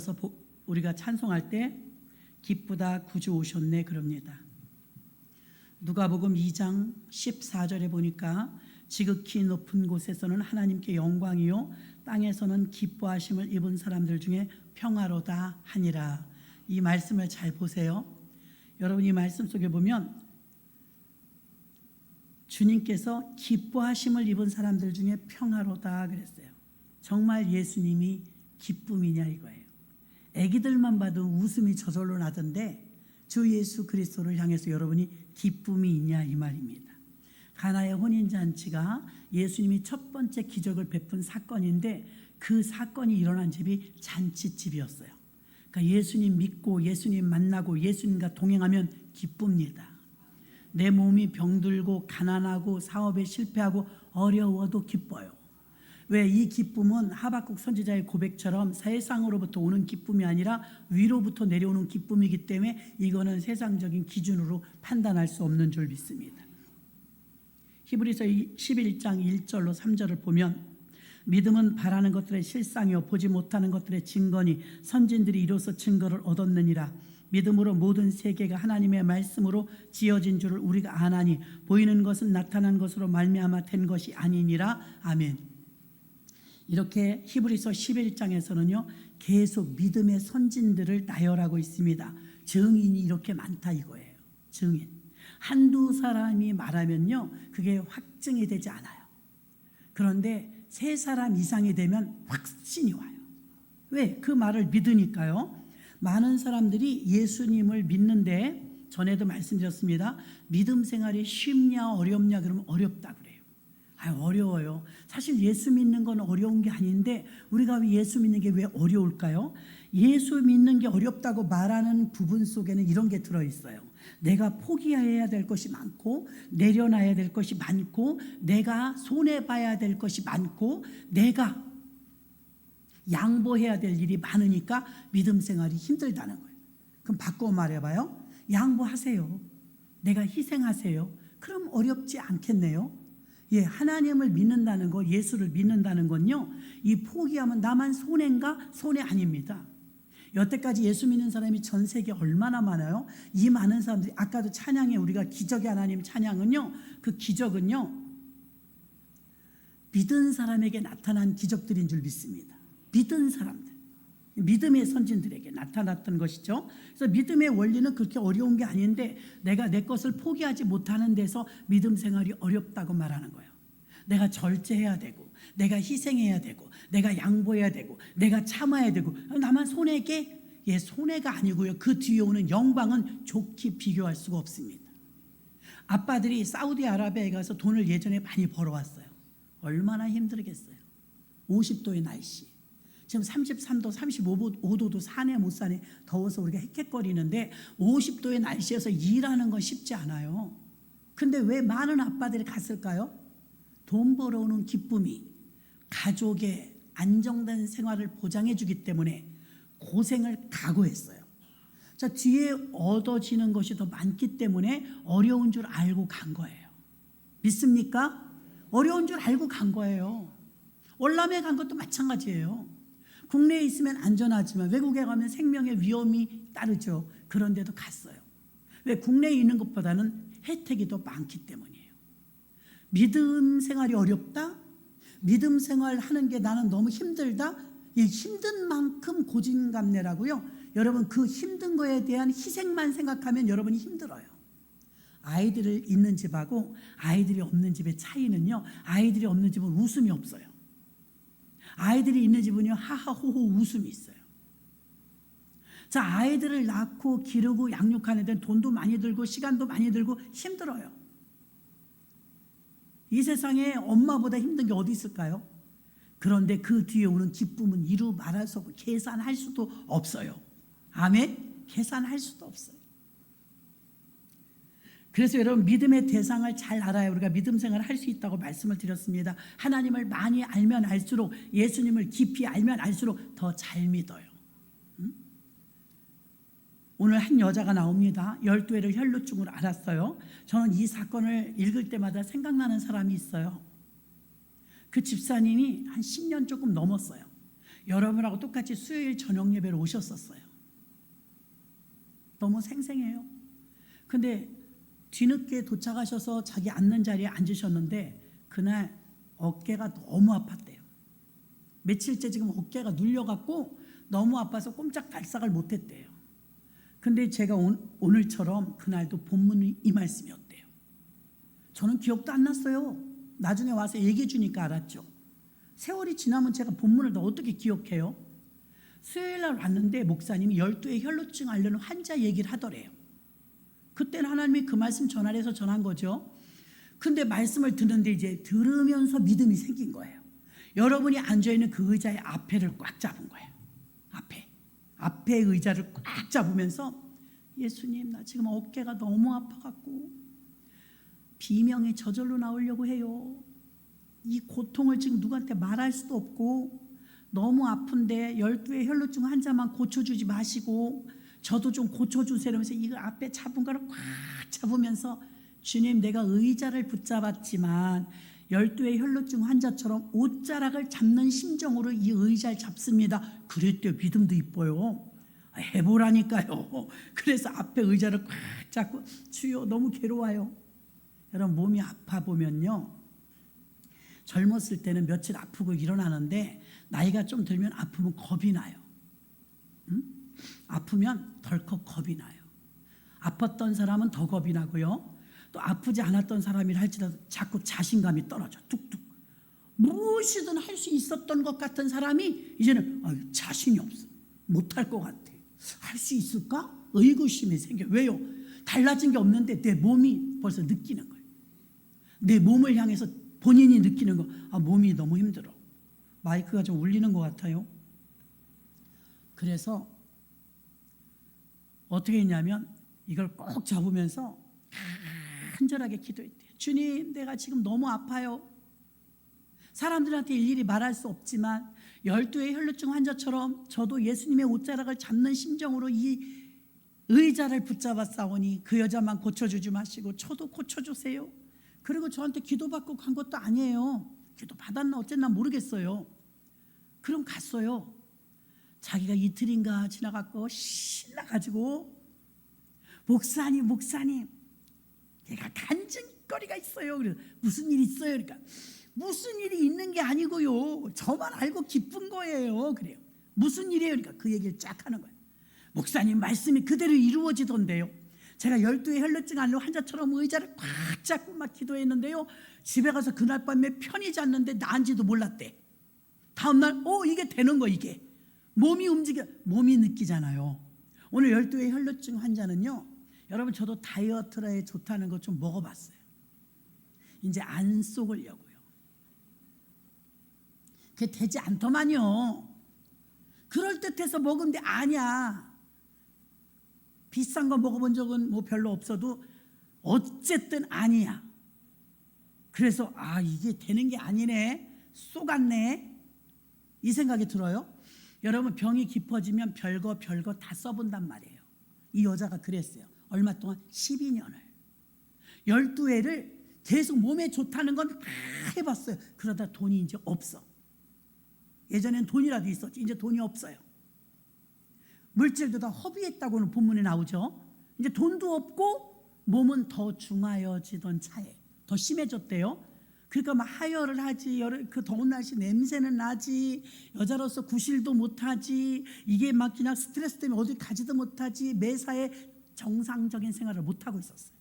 이어서 우리가 찬송할 때 기쁘다 구주 오셨네 그럽니다. 누가복음 2장 14절에 보니까 지극히 높은 곳에서는 하나님께 영광이요 땅에서는 기뻐하심을 입은 사람들 중에 평화로다 하니라. 이 말씀을 잘 보세요. 여러분, 이 말씀 속에 보면 주님께서 기뻐하심을 입은 사람들 중에 평화로다 그랬어요. 정말 예수님이 기쁨이냐 이거예요. 애기들만 봐도 웃음이 저절로 나던데 주 예수 그리스도를 향해서 여러분이 기쁨이 있냐 이 말입니다. 가나의 혼인잔치가 예수님이 첫 번째 기적을 베푼 사건인데 그 사건이 일어난 집이 잔치집이었어요. 그러니까 예수님 믿고 예수님 만나고 예수님과 동행하면 기쁩니다. 내 몸이 병들고 가난하고 사업에 실패하고 어려워도 기뻐요. 왜? 이 기쁨은 하박국 선지자의 고백처럼 세상으로부터 오는 기쁨이 아니라 위로부터 내려오는 기쁨이기 때문에 이거는 세상적인 기준으로 판단할 수 없는 줄 믿습니다. 히브리서 11장 1절로 3절을 보면 믿음은 바라는 것들의 실상이요 보지 못하는 것들의 증거니 선진들이 이로써 증거를 얻었느니라. 믿음으로 모든 세계가 하나님의 말씀으로 지어진 줄을 우리가 아나니 보이는 것은 나타난 것으로 말미암아 된 것이 아니니라. 아멘. 이렇게 히브리서 11장에서는요 계속 믿음의 선진들을 나열하고 있습니다. 증인이 이렇게 많다 이거예요. 증인. 한두 사람이 말하면요 그게 확증이 되지 않아요. 그런데 세 사람 이상이 되면 확신이 와요. 왜? 그 말을 믿으니까요. 많은 사람들이 예수님을 믿는데 전에도 말씀드렸습니다. 믿음 생활이 쉽냐 어렵냐 그러면 어렵다 그래요. 어려워요. 사실 예수 믿는 건 어려운 게 아닌데 우리가 예수 믿는 게 왜 어려울까요? 예수 믿는 게 어렵다고 말하는 부분 속에는 이런 게 들어있어요. 내가 포기해야 될 것이 많고 내려놔야 될 것이 많고 내가 손해봐야 될 것이 많고 내가 양보해야 될 일이 많으니까 믿음 생활이 힘들다는 거예요. 그럼 바꿔 말해봐요. 양보하세요. 내가 희생하세요. 그럼 어렵지 않겠네요. 예, 하나님을 믿는다는 거, 예수를 믿는다는 건요, 이 포기하면 나만 손해인가? 손해 아닙니다. 여태까지 예수 믿는 사람이 전 세계에 얼마나 많아요? 이 많은 사람들이 아까도 찬양에 우리가 기적의 하나님 찬양은요, 그 기적은요, 믿은 사람에게 나타난 기적들인 줄 믿습니다. 믿은 사람들, 믿음의 선진들에게 나타났던 것이죠. 그래서 믿음의 원리는 그렇게 어려운 게 아닌데 내가 내 것을 포기하지 못하는 데서 믿음 생활이 어렵다고 말하는 거예요. 내가 절제해야 되고 내가 희생해야 되고 내가 양보해야 되고 내가 참아야 되고 나만 손해게? 예, 손해가 아니고요. 그 뒤에 오는 영광은 좋게 비교할 수가 없습니다. 아빠들이 사우디아라비아에 가서 돈을 예전에 많이 벌어왔어요. 얼마나 힘들겠어요. 50도의 날씨. 지금 33도, 35도도 사네 못 사네 더워서 우리가 헥헥거리는데 50도의 날씨에서 일하는 건 쉽지 않아요. 근데 왜 많은 아빠들이 갔을까요? 돈 벌어오는 기쁨이 가족의 안정된 생활을 보장해 주기 때문에 고생을 각오했어요. 자, 뒤에 얻어지는 것이 더 많기 때문에 어려운 줄 알고 간 거예요. 믿습니까? 어려운 줄 알고 간 거예요. 월남에 간 것도 마찬가지예요. 국내에 있으면 안전하지만 외국에 가면 생명의 위험이 따르죠. 그런데도 갔어요. 왜? 국내에 있는 것보다는 혜택이 더 많기 때문이에요. 믿음 생활이 어렵다? 믿음 생활 하는 게 나는 너무 힘들다? 이 힘든 만큼 고진감래라고요. 여러분 그 힘든 거에 대한 희생만 생각하면 여러분이 힘들어요. 아이들을 있는 집하고 아이들이 없는 집의 차이는요. 아이들이 없는 집은 웃음이 없어요. 아이들이 있는 집은요 하하호호 웃음이 있어요. 자, 아이들을 낳고 기르고 양육하는 데는 돈도 많이 들고 시간도 많이 들고 힘들어요. 이 세상에 엄마보다 힘든 게 어디 있을까요? 그런데 그 뒤에 오는 기쁨은 이루 말할 수 없고 계산할 수도 없어요. 아멘? 계산할 수도 없어요. 그래서 여러분 믿음의 대상을 잘 알아야 우리가 믿음 생활을 할 수 있다고 말씀을 드렸습니다. 하나님을 많이 알면 알수록 예수님을 깊이 알면 알수록 더 잘 믿어요. 오늘 한 여자가 나옵니다. 12회를 혈루증으로 앓았어요. 저는 이 사건을 읽을 때마다 생각나는 사람이 있어요. 그 집사님이 한 10년 조금 넘었어요. 여러분하고 똑같이 수요일 저녁 예배를 오셨었어요. 너무 생생해요. 근데 뒤늦게 도착하셔서 자기 앉는 자리에 앉으셨는데 그날 어깨가 너무 아팠대요. 며칠째 지금 어깨가 눌려갖고 너무 아파서 꼼짝달싹을 못했대요. 근데 제가 오늘처럼 그날도 본문이 이 말씀이었대요. 저는 기억도 안 났어요. 나중에 와서 얘기해 주니까 알았죠. 세월이 지나면 제가 본문을 더 어떻게 기억해요? 수요일 날 왔는데 목사님이 12의 혈루증 앓는 환자 얘기를 하더래요. 그때는 하나님이 그 말씀 전하래서 전한 거죠. 근데 말씀을 듣는데 이제 들으면서 믿음이 생긴 거예요. 여러분이 앉아있는 그 의자의 앞에를 꽉 잡은 거예요. 앞에 의자를 꽉 잡으면서 예수님, 나 지금 어깨가 너무 아파갖고 비명이 저절로 나오려고 해요. 이 고통을 지금 누구한테 말할 수도 없고 너무 아픈데 12의 혈루증 환자만 고쳐주지 마시고 저도 좀 고쳐주세요. 이러면서 이거 앞에 잡은 거를 꽉 잡으면서 주님, 내가 의자를 붙잡았지만 12의 혈루증 환자처럼 옷자락을 잡는 심정으로 이 의자를 잡습니다. 그랬대요. 믿음도 이뻐요. 해보라니까요. 그래서 앞에 의자를 꽉 잡고 주여 너무 괴로워요. 여러분, 몸이 아파 보면요, 젊었을 때는 며칠 아프고 일어나는데 나이가 좀 들면 아프면 겁이 나요. 아프면 덜컥 겁이 나요. 아팠던 사람은 더 겁이 나고요. 또 아프지 않았던 사람이라 할지라도 자꾸 자신감이 떨어져. 뚝뚝. 무엇이든 할 수 있었던 것 같은 사람이 이제는 자신이 없어. 못할 것 같아. 할 수 있을까? 의구심이 생겨. 왜요? 달라진 게 없는데 내 몸이 벌써 느끼는 거예요. 내 몸을 향해서 본인이 느끼는 거. 몸이 너무 힘들어. 마이크가 좀 울리는 것 같아요. 그래서 어떻게 했냐면 이걸 꼭 잡으면서 간절하게 기도했대요. 주님, 내가 지금 너무 아파요. 사람들한테 일일이 말할 수 없지만 12의 혈루증 환자처럼 저도 예수님의 옷자락을 잡는 심정으로 이 의자를 붙잡아 싸우니 그 여자만 고쳐주지 마시고 저도 고쳐주세요. 그리고 저한테 기도받고 간 것도 아니에요. 기도 받았나 어쨌나 모르겠어요. 그럼 갔어요. 자기가 이틀인가 지나갔고 신나가지고 목사님 걔가 간증거리가 있어요. 그래서 무슨 일 있어요? 그러니까 무슨 일이 있는 게 아니고요. 저만 알고 기쁜 거예요. 그래요. 무슨 일이에요? 그러니까 그 얘기를 쫙 하는 거예요. 목사님 말씀이 그대로 이루어지던데요. 제가 12의 혈루증 앓는 환자처럼 의자를 꽉 잡고 막 기도했는데요. 집에 가서 그날 밤에 편히 잤는데 나은지도 몰랐대. 다음날 이게 되는 거 이게. 몸이 움직여. 몸이 느끼잖아요. 오늘 12의 혈루증 환자는요. 여러분 저도 다이어트에 좋다는 거 좀 먹어봤어요. 이제 안 쏘으려고요. 그게 되지 않더만요. 그럴듯해서 먹으면 돼. 아니야. 비싼 거 먹어본 적은 뭐 별로 없어도 어쨌든 아니야. 그래서 이게 되는 게 아니네. 쏘갔네. 이 생각이 들어요. 여러분 병이 깊어지면 별거 다 써본단 말이에요. 이 여자가 그랬어요. 얼마 동안 12년을 12회를 계속 몸에 좋다는 건 다 해봤어요. 그러다 돈이 이제 없어. 예전엔 돈이라도 있었지. 이제 돈이 없어요. 물질도 다 허비했다고는 본문에 나오죠. 이제 돈도 없고 몸은 더 중하여지던 차에 더 심해졌대요. 그러니까 막 하혈을 하지, 그 더운 날씨 냄새는 나지, 여자로서 구실도 못하지, 이게 막 그냥 스트레스 때문에 어디 가지도 못하지, 매사에 정상적인 생활을 못하고 있었어요.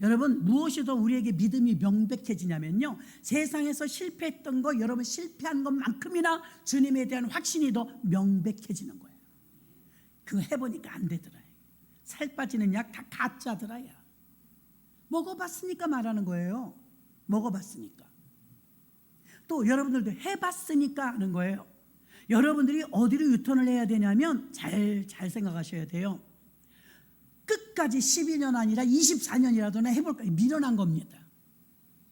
여러분 무엇이 더 우리에게 믿음이 명백해지냐면요, 세상에서 실패했던 거, 여러분 실패한 것만큼이나 주님에 대한 확신이 더 명백해지는 거예요. 그거 해보니까 안 되더라. 살 빠지는 약 다 가짜더라. 야. 먹어봤으니까 말하는 거예요. 먹어봤으니까. 또 여러분들도 해봤으니까 하는 거예요. 여러분들이 어디로 유턴을 해야 되냐면 잘 생각하셔야 돼요. 끝까지 12년 아니라 24년이라도 해볼까, 미련한 겁니다.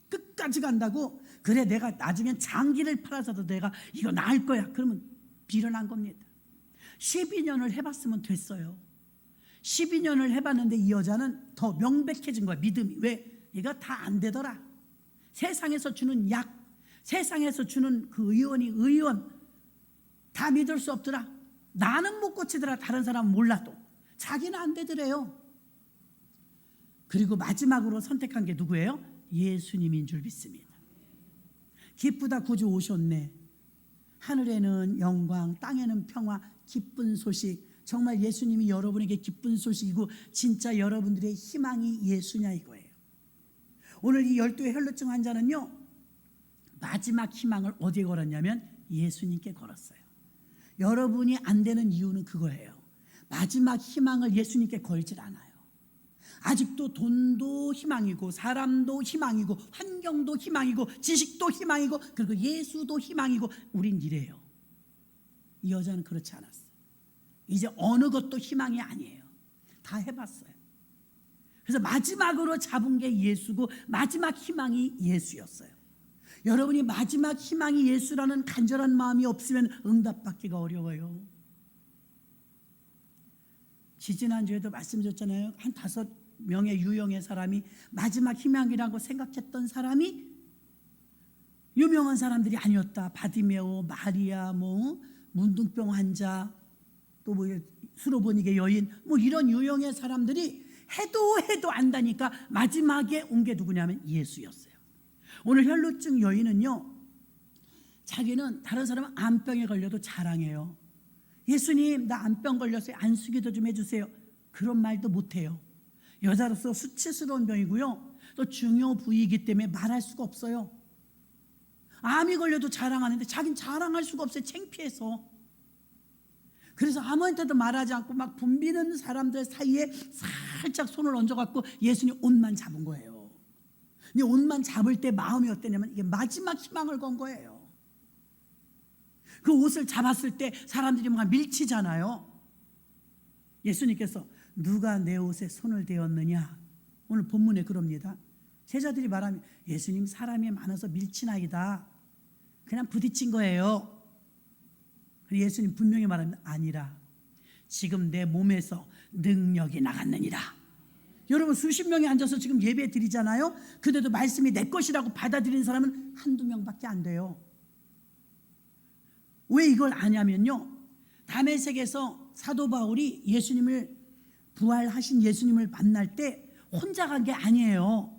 끝까지 간다고, 그래 내가 나중엔 장기를 팔아서도 내가 이거 나을 거야, 그러면 미련한 겁니다. 12년을 해봤으면 됐어요. 12년을 해봤는데 이 여자는 더 명백해진 거야, 믿음이. 왜? 이거 다 안 되더라. 세상에서 주는 약, 세상에서 주는 그 의원, 다 믿을 수 없더라. 나는 못 고치더라. 다른 사람은 몰라도 자기는 안 되더래요. 그리고 마지막으로 선택한 게 누구예요? 예수님인 줄 믿습니다. 기쁘다 구주 오셨네. 하늘에는 영광, 땅에는 평화, 기쁜 소식. 정말 예수님이 여러분에게 기쁜 소식이고 진짜 여러분들의 희망이 예수냐 이거예요. 오늘 이 12의 혈루증 환자는요, 마지막 희망을 어디에 걸었냐면 예수님께 걸었어요. 여러분이 안 되는 이유는 그거예요. 마지막 희망을 예수님께 걸질 않아요. 아직도 돈도 희망이고 사람도 희망이고 환경도 희망이고 지식도 희망이고 그리고 예수도 희망이고 우린 이래요. 이 여자는 그렇지 않았어요. 이제 어느 것도 희망이 아니에요. 다 해봤어요. 그래서 마지막으로 잡은 게 예수고 마지막 희망이 예수였어요. 여러분이 마지막 희망이 예수라는 간절한 마음이 없으면 응답받기가 어려워요. 지지난주에도 말씀드렸잖아요. 한 5명의 유형의 사람이 마지막 희망이라고 생각했던 사람이 유명한 사람들이 아니었다. 바디메오, 마리아, 문둥병 환자, 또 수로보니게 여인, 이런 유형의 사람들이 해도 안다니까 마지막에 온 게 누구냐면 예수였어요. 오늘 혈루증 여인은요, 자기는 다른 사람은 암병에 걸려도 자랑해요. 예수님, 나 암병 걸렸어요. 안수기도 좀 해주세요. 그런 말도 못해요. 여자로서 수치스러운 병이고요, 또 중요 부위이기 때문에 말할 수가 없어요. 암이 걸려도 자랑하는데 자기는 자랑할 수가 없어요. 창피해서. 그래서 아무한테도 말하지 않고 막 붐비는 사람들 사이에 살짝 손을 얹어갖고 예수님 옷만 잡은 거예요. 근데 옷만 잡을 때 마음이 어땠냐면 이게 마지막 희망을 건 거예요. 그 옷을 잡았을 때 사람들이 막 밀치잖아요. 예수님께서 누가 내 옷에 손을 대었느냐, 오늘 본문에 그럽니다. 제자들이 말하면 예수님 사람이 많아서 밀치나이다, 그냥 부딪힌 거예요. 예수님 분명히 말합니다. 아니라 지금 내 몸에서 능력이 나갔느니라. 여러분 수십 명이 앉아서 지금 예배 드리잖아요. 그래도 말씀이 내 것이라고 받아들이는 사람은 한두 명밖에 안 돼요. 왜 이걸 아냐면요, 다메섹에서 사도 바울이 예수님을, 부활하신 예수님을 만날 때 혼자 간 게 아니에요.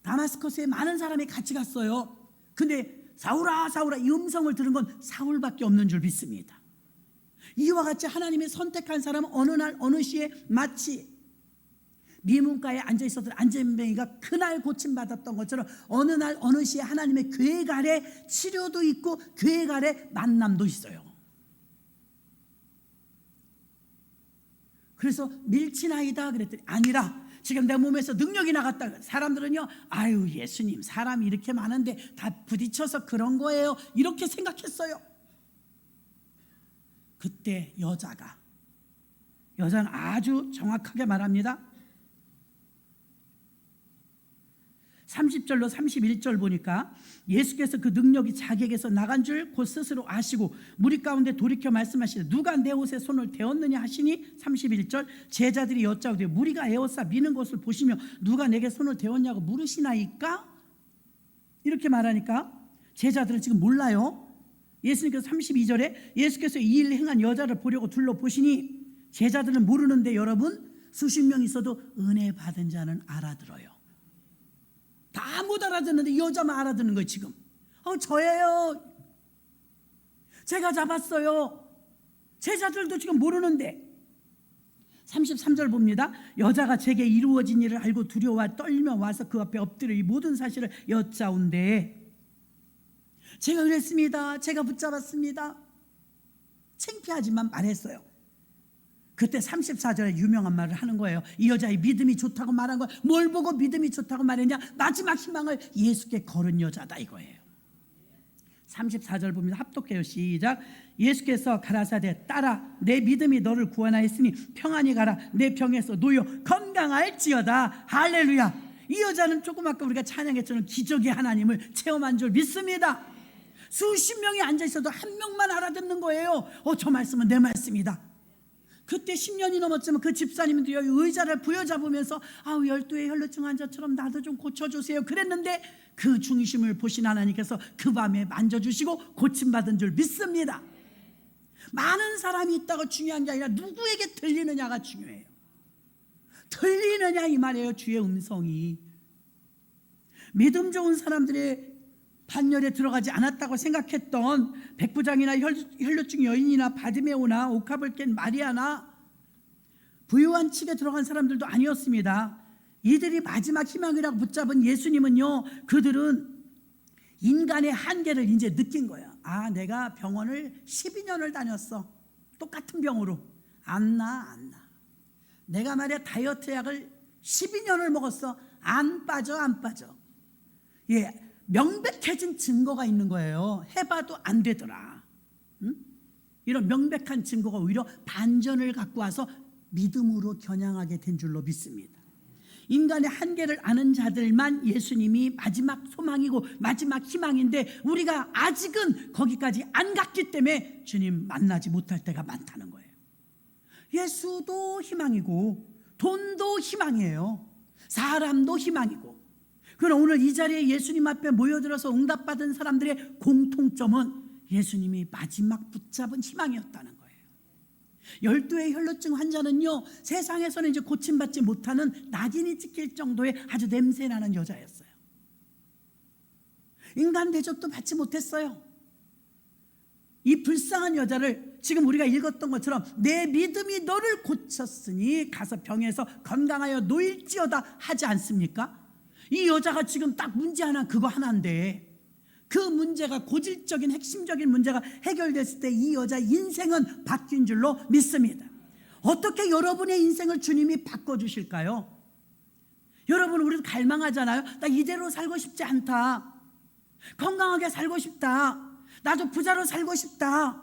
다마스커스에 많은 사람이 같이 갔어요. 근데 사울아 사울아 이 음성을 들은 건 사울밖에 없는 줄 믿습니다. 이와 같이 하나님의 선택한 사람은 어느 날 어느 시에 마치 미문가에 앉아있었던 안전뱅이가 그날 고침받았던 것처럼 어느 날 어느 시에 하나님의 계획 아래 치료도 있고 계획 아래 만남도 있어요. 그래서 밀치나이다 그랬더니 아니라 지금 내 몸에서 능력이 나갔다. 사람들은요, 아유 예수님 사람이 이렇게 많은데 다 부딪혀서 그런 거예요, 이렇게 생각했어요. 그때 여자는 아주 정확하게 말합니다. 30절로 31절 보니까 예수께서 그 능력이 자기에게서 나간 줄 곧 스스로 아시고 무리 가운데 돌이켜 말씀하시되 누가 내 옷에 손을 대었느냐 하시니 31절 제자들이 여짜오되 무리가 에워싸 미는 것을 보시며 누가 내게 손을 대었냐고 물으시나이까? 이렇게 말하니까 제자들은 지금 몰라요. 예수님께서 32절에 예수께서 이 일을 행한 여자를 보려고 둘러보시니 제자들은 모르는데 여러분 수십 명 있어도 은혜 받은 자는 알아들어요. 다 못 알아듣는데 이 여자만 알아듣는 거예요. 지금 저예요, 제가 잡았어요. 제자들도 지금 모르는데 33절 봅니다. 여자가 제게 이루어진 일을 알고 두려워 떨며 와서 그 앞에 엎드려 이 모든 사실을 여짜온대. 제가 그랬습니다, 제가 붙잡았습니다. 창피하지만 말했어요. 그때 34절에 유명한 말을 하는 거예요. 이 여자의 믿음이 좋다고 말한 거예요. 뭘 보고 믿음이 좋다고 말했냐? 마지막 희망을 예수께 걸은 여자다 이거예요. 34절 보면 합독해요. 시작. 예수께서 가라사대 따라 내 믿음이 너를 구원하였으니 평안히 가라, 내 병에서 놓여 건강할지어다. 할렐루야. 이 여자는 조금 아까 우리가 찬양했처럼 기적의 하나님을 체험한 줄 믿습니다. 수십 명이 앉아있어도 한 명만 알아듣는 거예요. 저 말씀은 내 말씀이다. 그때 10년이 넘었지만 그 집사님도 의자를 부여잡으면서 12의 혈루증 환자처럼 나도 좀 고쳐주세요 그랬는데 그 중심을 보신 하나님께서 그 밤에 만져주시고 고침받은 줄 믿습니다. 많은 사람이 있다고 중요한 게 아니라 누구에게 들리느냐가 중요해요. 들리느냐 이 말이에요. 주의 음성이. 믿음 좋은 사람들의 반열에 들어가지 않았다고 생각했던 백부장이나 혈루증 여인이나 바디메오나 옥합을 깬 마리아나 부유한 칙에 들어간 사람들도 아니었습니다. 이들이 마지막 희망이라고 붙잡은 예수님은요, 그들은 인간의 한계를 이제 느낀 거예요. 아, 내가 병원을 12년을 다녔어. 똑같은 병으로 안 나. 내가 말이야 다이어트 약을 12년을 먹었어. 안 빠져. 예, 명백해진 증거가 있는 거예요. 해봐도 안 되더라. 이런 명백한 증거가 오히려 반전을 갖고 와서 믿음으로 겨냥하게 된 줄로 믿습니다. 인간의 한계를 아는 자들만 예수님이 마지막 소망이고 마지막 희망인데, 우리가 아직은 거기까지 안 갔기 때문에 주님 만나지 못할 때가 많다는 거예요. 예수도 희망이고 돈도 희망이에요. 사람도 희망이고. 그러나 오늘 이 자리에 예수님 앞에 모여들어서 응답받은 사람들의 공통점은 예수님이 마지막 붙잡은 희망이었다는 거예요. 12의 혈루증 환자는요, 세상에서는 이제 고침받지 못하는 낙인이 찍힐 정도의 아주 냄새나는 여자였어요. 인간 대접도 받지 못했어요. 이 불쌍한 여자를 지금 우리가 읽었던 것처럼 내 믿음이 너를 고쳤으니 가서 병에서 건강하여 놓일지어다 하지 않습니까? 이 여자가 지금 딱 문제 하나, 그거 하나인데, 그 문제가 고질적인 핵심적인 문제가 해결됐을 때 이 여자 인생은 바뀐 줄로 믿습니다. 어떻게 여러분의 인생을 주님이 바꿔주실까요? 여러분, 우리도 갈망하잖아요. 나 이대로 살고 싶지 않다. 건강하게 살고 싶다. 나도 부자로 살고 싶다.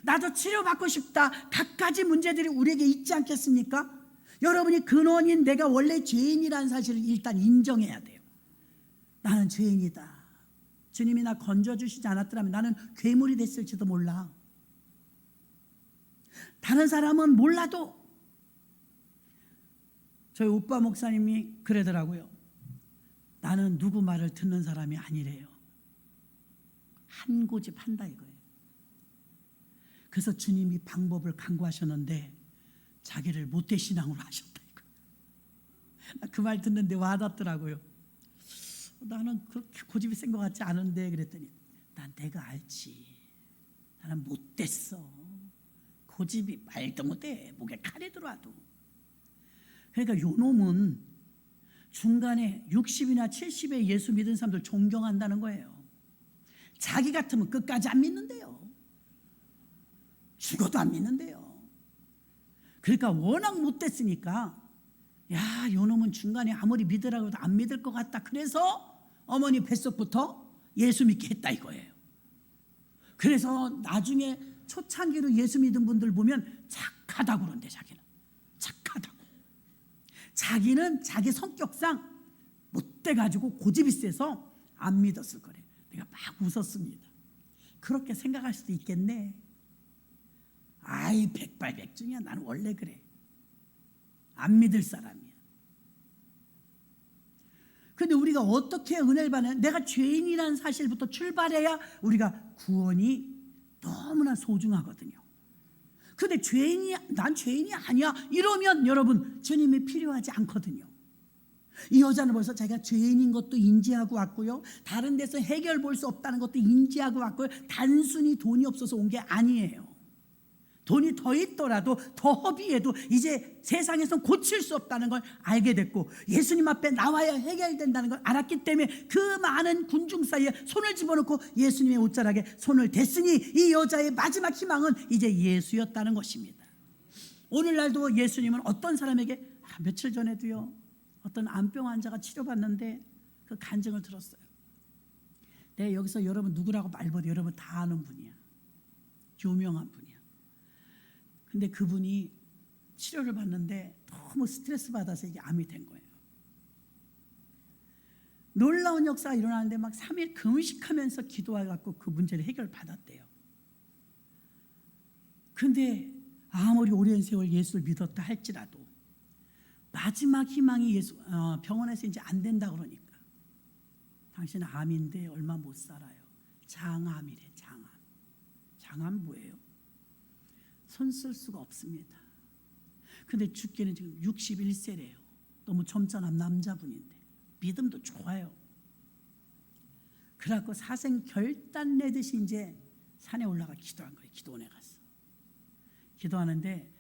나도 치료받고 싶다. 갖가지 문제들이 우리에게 있지 않겠습니까? 여러분이 근원인 내가 원래 죄인이라는 사실을 일단 인정해야 돼요. 나는 죄인이다. 주님이 나 건져주시지 않았더라면 나는 괴물이 됐을지도 몰라. 다른 사람은 몰라도 저희 오빠 목사님이 그러더라고요. 나는 누구 말을 듣는 사람이 아니래요. 한 고집 한다 이거예요. 그래서 주님이 방법을 강구하셨는데 자기를 모태신앙으로 하셨다 이거예요. 그 말 듣는데 와닿더라고요. 나는 그렇게 고집이 센 것 같지 않은데 그랬더니, 난 내가 알지. 나는 못됐어. 고집이 말도 못해. 목에 칼이 들어와도. 그러니까 요 놈은 중간에 60이나 70에 예수 믿은 사람들 존경한다는 거예요. 자기 같으면 끝까지 안 믿는데요. 죽어도 안 믿는데요. 그러니까 워낙 못됐으니까, 야, 요 놈은 중간에 아무리 믿으라고 해도 안 믿을 것 같다. 그래서 어머니 뱃속부터 예수 믿게 했다 이거예요. 그래서 나중에 초창기로 예수 믿은 분들 보면 착하다고 그러는데, 자기는 착하다고. 자기는 자기 성격상 못돼가지고 고집이 세서 안 믿었을 거래요. 내가 막 웃었습니다. 그렇게 생각할 수도 있겠네. 아이, 백발백중이야. 나는 원래 그래. 안 믿을 사람이야. 근데 우리가 어떻게 은혜를 받냐? 내가 죄인이라는 사실부터 출발해야 우리가 구원이 너무나 소중하거든요. 근데 난 죄인이 아니야 이러면 여러분, 주님이 필요하지 않거든요. 이 여자는 벌써 자기가 죄인인 것도 인지하고 왔고요, 다른 데서 해결 볼 수 없다는 것도 인지하고 왔고요, 단순히 돈이 없어서 온 게 아니에요. 돈이 더 있더라도 더 허비해도 이제 세상에서 고칠 수 없다는 걸 알게 됐고, 예수님 앞에 나와야 해결된다는 걸 알았기 때문에 그 많은 군중 사이에 손을 집어넣고 예수님의 옷자락에 손을 댔으니 이 여자의 마지막 희망은 이제 예수였다는 것입니다. 오늘날도 예수님은 어떤 사람에게, 며칠 전에도요, 어떤 암병 환자가 치료받는데 그 간증을 들었어요. 내가 여기서 여러분 누구라고 말 못해. 여러분 다 아는 분이야. 유명한 분이야. 근데 그분이 치료를 받는데 너무 스트레스 받아서 이게 암이 된 거예요. 놀라운 역사가 일어나는데 막 3일 금식하면서 기도해갖고 그 문제를 해결받았대요. 근데 아무리 오랜 세월 예수를 믿었다 할지라도 마지막 희망이 병원에서 이제 안 된다 그러니까, 당신은 암인데 얼마 못 살아요. 장암이래. 장암 뭐예요? 손 쓸 수가 없습니다. 근데 죽기는 지금 61세래요. 너무 젊잖아. 남자분인데 믿음도 좋아요. 그래갖고 사생 결단 내듯이 이제 산에 올라가 기도한 거예요. 기도원에 가서 기도하는데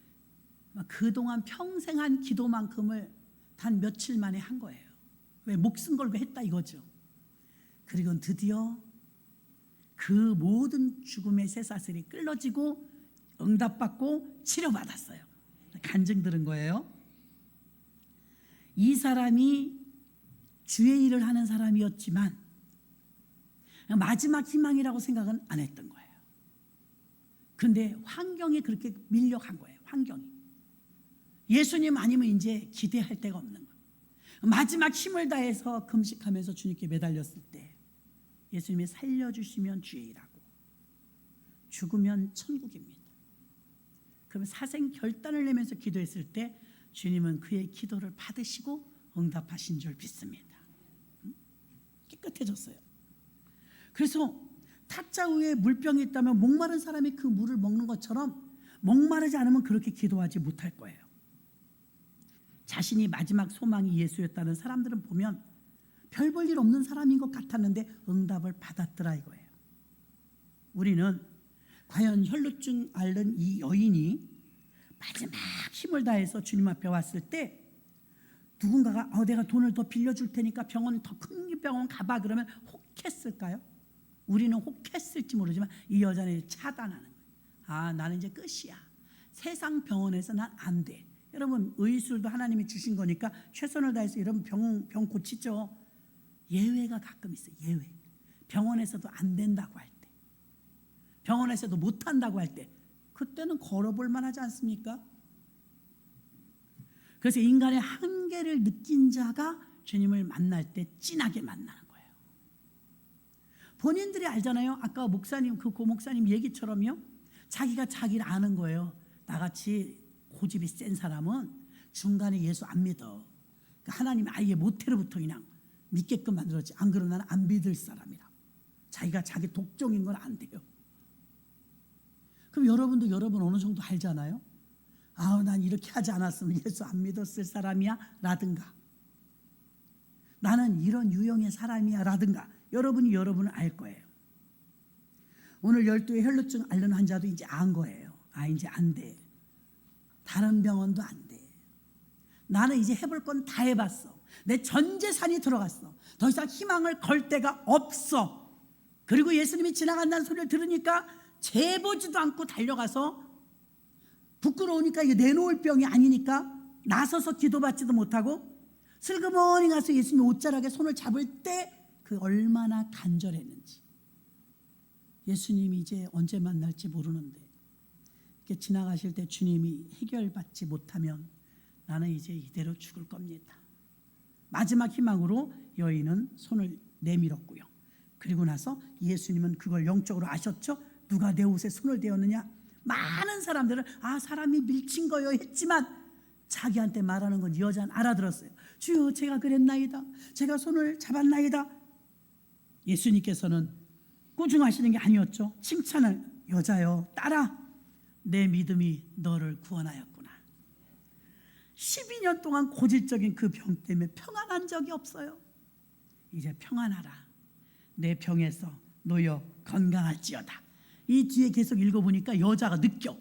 그동안 평생 한 기도만큼을 단 며칠 만에 한 거예요. 왜? 목숨 걸고 했다 이거죠. 그리고 드디어 그 모든 죽음의 쇠사슬이 끌어지고 응답받고 치료받았어요. 간증 들은 거예요. 이 사람이 주의 일을 하는 사람이었지만 마지막 희망이라고 생각은 안 했던 거예요. 근데 환경이 그렇게 밀려간 거예요. 환경이. 예수님 아니면 이제 기대할 데가 없는 거예요. 마지막 힘을 다해서 금식하면서 주님께 매달렸을 때 예수님이 살려주시면 주의 일하고 죽으면 천국입니다. 그럼 사생 결단을 내면서 기도했을 때 주님은 그의 기도를 받으시고 응답하신 줄 믿습니다. 깨끗해졌어요. 그래서 타짜 위에 물병이 있다면 목마른 사람이 그 물을 먹는 것처럼 목마르지 않으면 그렇게 기도하지 못할 거예요. 자신이 마지막 소망이 예수였다는 사람들은 보면 별 볼 일 없는 사람인 것 같았는데 응답을 받았더라 이거예요. 우리는 과연 혈루증 앓는 이 여인이 마지막 힘을 다해서 주님 앞에 왔을 때 누군가가 내가 돈을 더 빌려줄 테니까 병원 더 큰 병원 가봐 그러면 혹했을까요? 우리는 혹했을지 모르지만 이 여자는 차단하는 거예요. 나는 이제 끝이야. 세상 병원에서 난 안 돼. 여러분 의술도 하나님이 주신 거니까 최선을 다해서 이런 병 고치죠. 예외가 가끔 있어요. 예외. 병원에서도 안 된다고 할 때, 병원에서도 못 한다고 할 때, 그때는 걸어볼 만하지 않습니까? 그래서 인간의 한계를 느낀 자가 주님을 만날 때 진하게 만나는 거예요. 본인들이 알잖아요. 아까 목사님 그 목사님 얘기처럼요. 자기가 자기를 아는 거예요. 나같이 고집이 센 사람은 중간에 예수 안 믿어. 하나님 아예 모태로부터 그냥 믿게끔 만들었지. 안 그러면 나는 안 믿을 사람이라. 자기가 자기 독종인 건 안 돼요. 그럼 여러분도 여러분 어느 정도 알잖아요. 난 이렇게 하지 않았으면 예수 안 믿었을 사람이야 라든가, 나는 이런 유형의 사람이야 라든가, 여러분이 여러분을 알 거예요. 오늘 12의 혈루증 앓는 환자도 이제 안 거예요. 이제 안 돼. 다른 병원도 안 돼. 나는 이제 해볼 건 다 해봤어. 내 전 재산이 들어갔어. 더 이상 희망을 걸 데가 없어. 그리고 예수님이 지나간다는 소리를 들으니까 재보지도 않고 달려가서, 부끄러우니까 이게 내놓을 병이 아니니까 나서서 기도받지도 못하고 슬그머니 가서 예수님 옷자락에 손을 잡을 때 그 얼마나 간절했는지. 예수님이 이제 언제 만날지 모르는데 이렇게 지나가실 때 주님이 해결받지 못하면 나는 이제 이대로 죽을 겁니다. 마지막 희망으로 여인은 손을 내밀었고요. 그리고 나서 예수님은 그걸 영적으로 아셨죠. 누가 내 옷에 손을 대었느냐. 많은 사람들은 사람이 밀친 거요 했지만 자기한테 말하는 건 이 여자는 알아들었어요. 주여 제가 그랬나이다. 제가 손을 잡았나이다. 예수님께서는 꾸중하시는 게 아니었죠. 칭찬을, 여자여 따라 내 믿음이 너를 구원하였구나. 12년 동안 고질적인 그 병 때문에 평안한 적이 없어요. 이제 평안하라. 내 병에서 놓여 건강할지어다. 이 뒤에 계속 읽어보니까 여자가 느껴.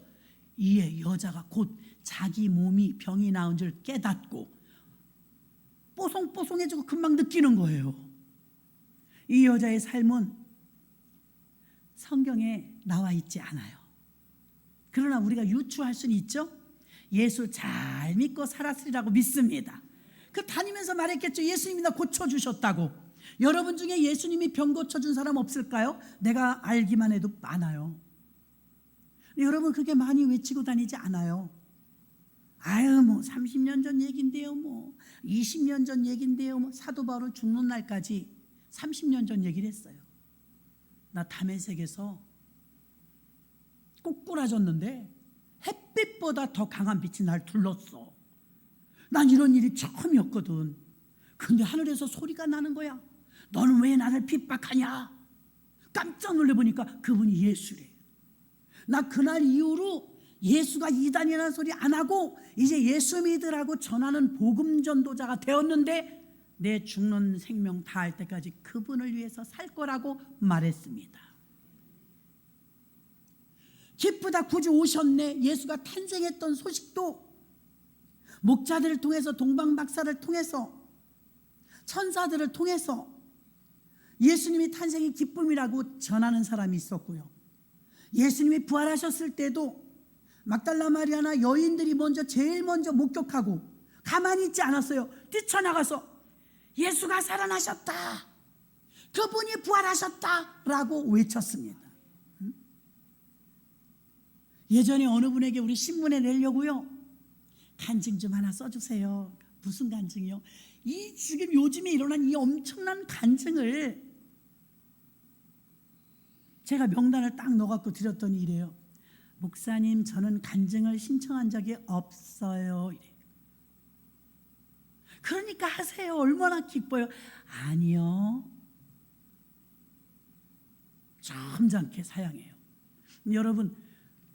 이에 여자가 곧 자기 몸이 병이 나은 줄 깨닫고 뽀송뽀송해지고 금방 느끼는 거예요. 이 여자의 삶은 성경에 나와 있지 않아요. 그러나 우리가 유추할 수는 있죠. 예수 잘 믿고 살았으리라고 믿습니다. 그 다니면서 말했겠죠. 예수님이 나 고쳐주셨다고. 여러분 중에 예수님이 병 고쳐준 사람 없을까요? 내가 알기만 해도 많아요. 여러분 그게 많이 외치고 다니지 않아요. 30년 전 얘긴데요, 20년 전 얘긴데요, 사도 바울 죽는 날까지 30년 전 얘기를 했어요. 나 다메섹에서 꼬꾸라졌는데 햇빛보다 더 강한 빛이 날 둘렀어. 난 이런 일이 처음이었거든. 근데 하늘에서 소리가 나는 거야. 너는 왜 나를 핍박하냐? 깜짝 놀래보니까 그분이 예수래. 나 그날 이후로 예수가 이단이라는 소리 안 하고 이제 예수 믿으라고 전하는 복음 전도자가 되었는데 내 죽는 생명 다할 때까지 그분을 위해서 살 거라고 말했습니다. 기쁘다 구주 오셨네. 예수가 탄생했던 소식도 목자들을 통해서, 동방박사를 통해서, 천사들을 통해서 예수님이 탄생의 기쁨이라고 전하는 사람이 있었고요. 예수님이 부활하셨을 때도 막달라 마리아나 여인들이 제일 먼저 목격하고 가만히 있지 않았어요. 뛰쳐나가서 예수가 살아나셨다, 그분이 부활하셨다라고 외쳤습니다. 예전에 어느 분에게 우리 신문에 내려고요, 간증 좀 하나 써주세요. 무슨 간증이요? 이 지금 요즘에 일어난 이 엄청난 간증을 제가 명단을 딱 넣어갖고 드렸더니 이래요. 목사님, 저는 간증을 신청한 적이 없어요. 이래요. 그러니까 하세요. 얼마나 기뻐요. 아니요, 점잖게 사양해요. 여러분,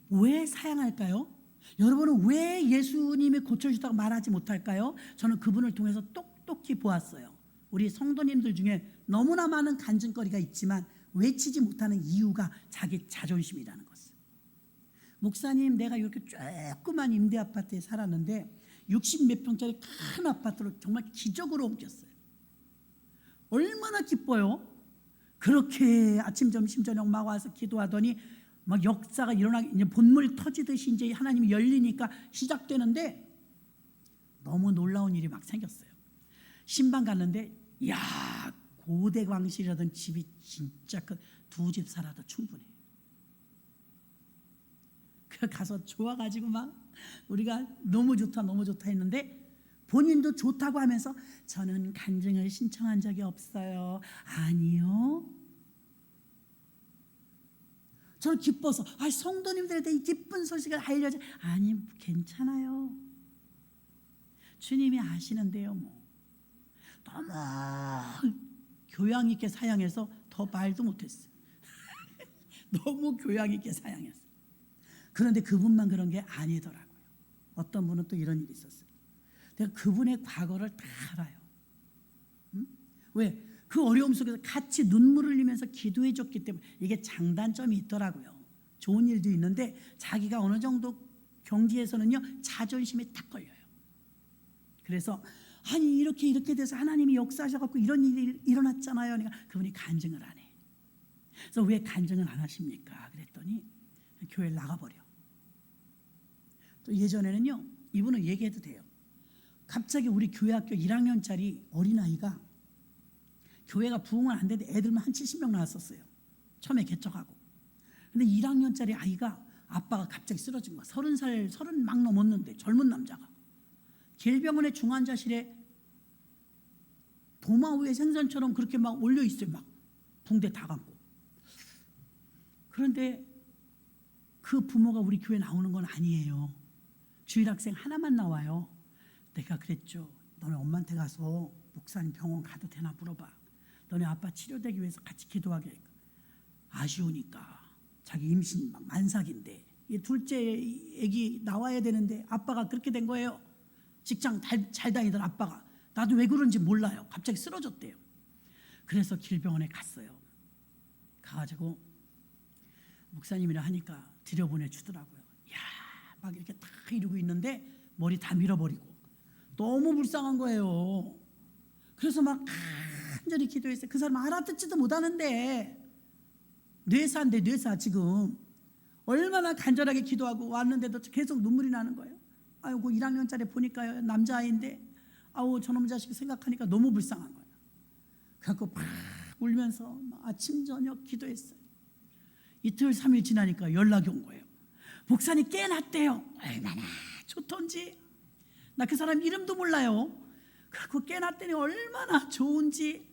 왜 사양할까요? 여러분은 왜 예수님이 고쳐주셨다고 말하지 못할까요? 저는 그분을 통해서 똑똑히 보았어요. 우리 성도님들 중에 너무나 많은 간증거리가 있지만 외치지 못하는 이유가 자기 자존심이라는 것을. 목사님, 내가 이렇게 조그만 임대 아파트에 살았는데 60몇 평짜리 큰 아파트로 정말 기적으로 옮겼어요. 얼마나 기뻐요. 그렇게 아침 점심 저녁 막 와서 기도하더니 막 역사가 일어나기, 이제 본물 터지듯이 이제 하나님이 열리니까 시작되는데 너무 놀라운 일이 막 생겼어요. 신방 갔는데, 야, 고대광실이라던 집이 진짜 그 두 집 살아도 충분해. 그 가서 좋아가지고 막 우리가 너무 좋다 너무 좋다 했는데 본인도 좋다고 하면서 저는 간증을 신청한 적이 없어요. 아니요. 저는 기뻐서 성도님들한테 이 기쁜 소식을 알려줘. 아니, 괜찮아요. 주님이 아시는데요. 뭐 너무 교양 있게 사양해서 더 말도 못했어요. 너무 교양 있게 사양했어요. 그런데 그분만 그런 게 아니더라고요. 어떤 분은 또 이런 일이 있었어요. 내가 그분의 과거를 다 알아요. 왜? 그 어려움 속에서 같이 눈물을 흘리면서 기도해 줬기 때문에. 이게 장단점이 있더라고요. 좋은 일도 있는데 자기가 어느 정도 경지에서는요, 자존심이 딱 걸려요. 그래서 아니, 이렇게 돼서 하나님이 역사하셔갖고 이런 일이 일어났잖아요. 그러니까 그분이 간증을 안 해. 그래서 왜 간증을 안 하십니까? 그랬더니 교회를 나가버려. 또 예전에는요, 이분은 얘기해도 돼요. 갑자기 우리 교회 학교 1학년짜리 어린아이가, 교회가 부흥은 안 되는데 애들만 한 70명 나왔었어요. 처음에 개척하고. 근데 1학년짜리 아이가 아빠가 갑자기 쓰러진 거야. 30 막 넘었는데 젊은 남자가. 길병원의 중환자실에 도마 위에 생선처럼 그렇게 막 올려 있어요. 막 붕대 다 감고. 그런데 그 부모가 우리 교회 나오는 건 아니에요. 주일학생 하나만 나와요. 내가 그랬죠. 너네 엄마한테 가서 목사님 병원 가도 되나 물어봐. 너네 아빠 치료되기 위해서 같이 기도하게. 아쉬우니까. 자기 임신 막 만삭인데 이 둘째 애기 나와야 되는데 아빠가 그렇게 된 거예요. 직장 잘 다니던 아빠가. 나도 왜 그런지 몰라요. 갑자기 쓰러졌대요. 그래서 길병원에 갔어요. 가가지고 목사님이라 하니까 들여보내주더라고요. 야, 막 이렇게 다 이러고 있는데 머리 다 밀어버리고 너무 불쌍한 거예요. 그래서 막 간절히 기도했어요. 그 사람 알아듣지도 못하는데, 뇌사인데 뇌사 지금 얼마나 간절하게 기도하고 왔는데도 계속 눈물이 나는 거예요. 아이고, 1학년짜리 보니까요, 남자아이인데 저놈 자식 생각하니까 너무 불쌍한 거예요. 그래갖고 막 울면서 아침 저녁 기도했어요. 이틀 3일 지나니까 연락이 온 거예요. 목사님 깨났대요. 얼마나 좋던지. 나 그 사람 이름도 몰라요. 그래갖고 깨났더니 얼마나 좋은지.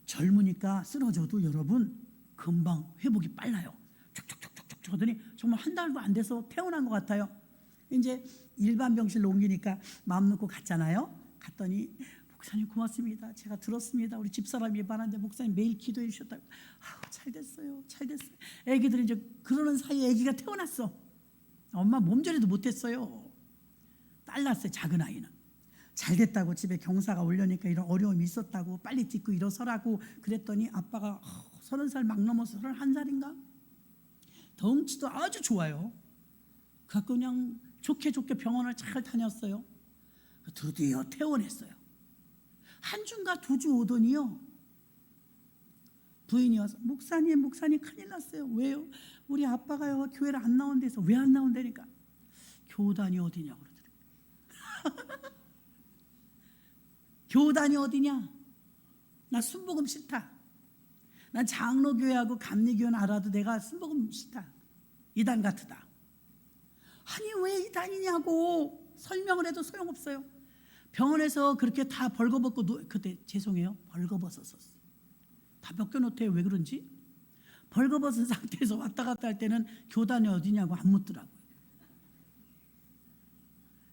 젊으니까 쓰러져도 여러분 금방 회복이 빨라요. 촉촉촉촉촉 하더니 정말 한 달도 안 돼서 태어난 것 같아요. 이제 일반 병실로 옮기니까 마음 놓고 갔잖아요. 갔더니 목사님 고맙습니다. 제가 들었습니다. 우리 집사람이 말하는데 목사님 매일 기도해 주셨다고. 잘 됐어요. 잘 됐어요. 애기들이 이제 그러는 사이에 애기가 태어났어. 엄마 몸조리도 못했어요. 딸 낳았어요. 작은 아이는. 잘 됐다고 집에 경사가 올려니까 이런 어려움이 있었다고 빨리 딛고 일어서라고 그랬더니 아빠가 30살 막 넘어서 31살인가? 덩치도 아주 좋아요. 그래서 그냥 좋게 병원을 잘 다녔어요. 드디어 퇴원했어요. 한 주인가 2주 오더니요, 부인이 와서 목사님 큰일 났어요. 왜요? 우리 아빠가요 교회를 안 나온대서. 왜 안 나온다니까? 교단이 어디냐고 그러더라고요. 교단이 어디냐? 나 순복음 싫다. 난 장로교회하고 감리교회는 알아도 내가 순복음 싫다. 이단 같으다. 아니 왜 이단이냐고 설명을 해도 소용없어요. 병원에서 그렇게 다 벌거벗고 그때 죄송해요, 벌거벗었었어요. 다 벗겨놓대요. 왜 그런지. 벌거벗은 상태에서 왔다 갔다 할 때는 교단이 어디냐고 안 묻더라고요.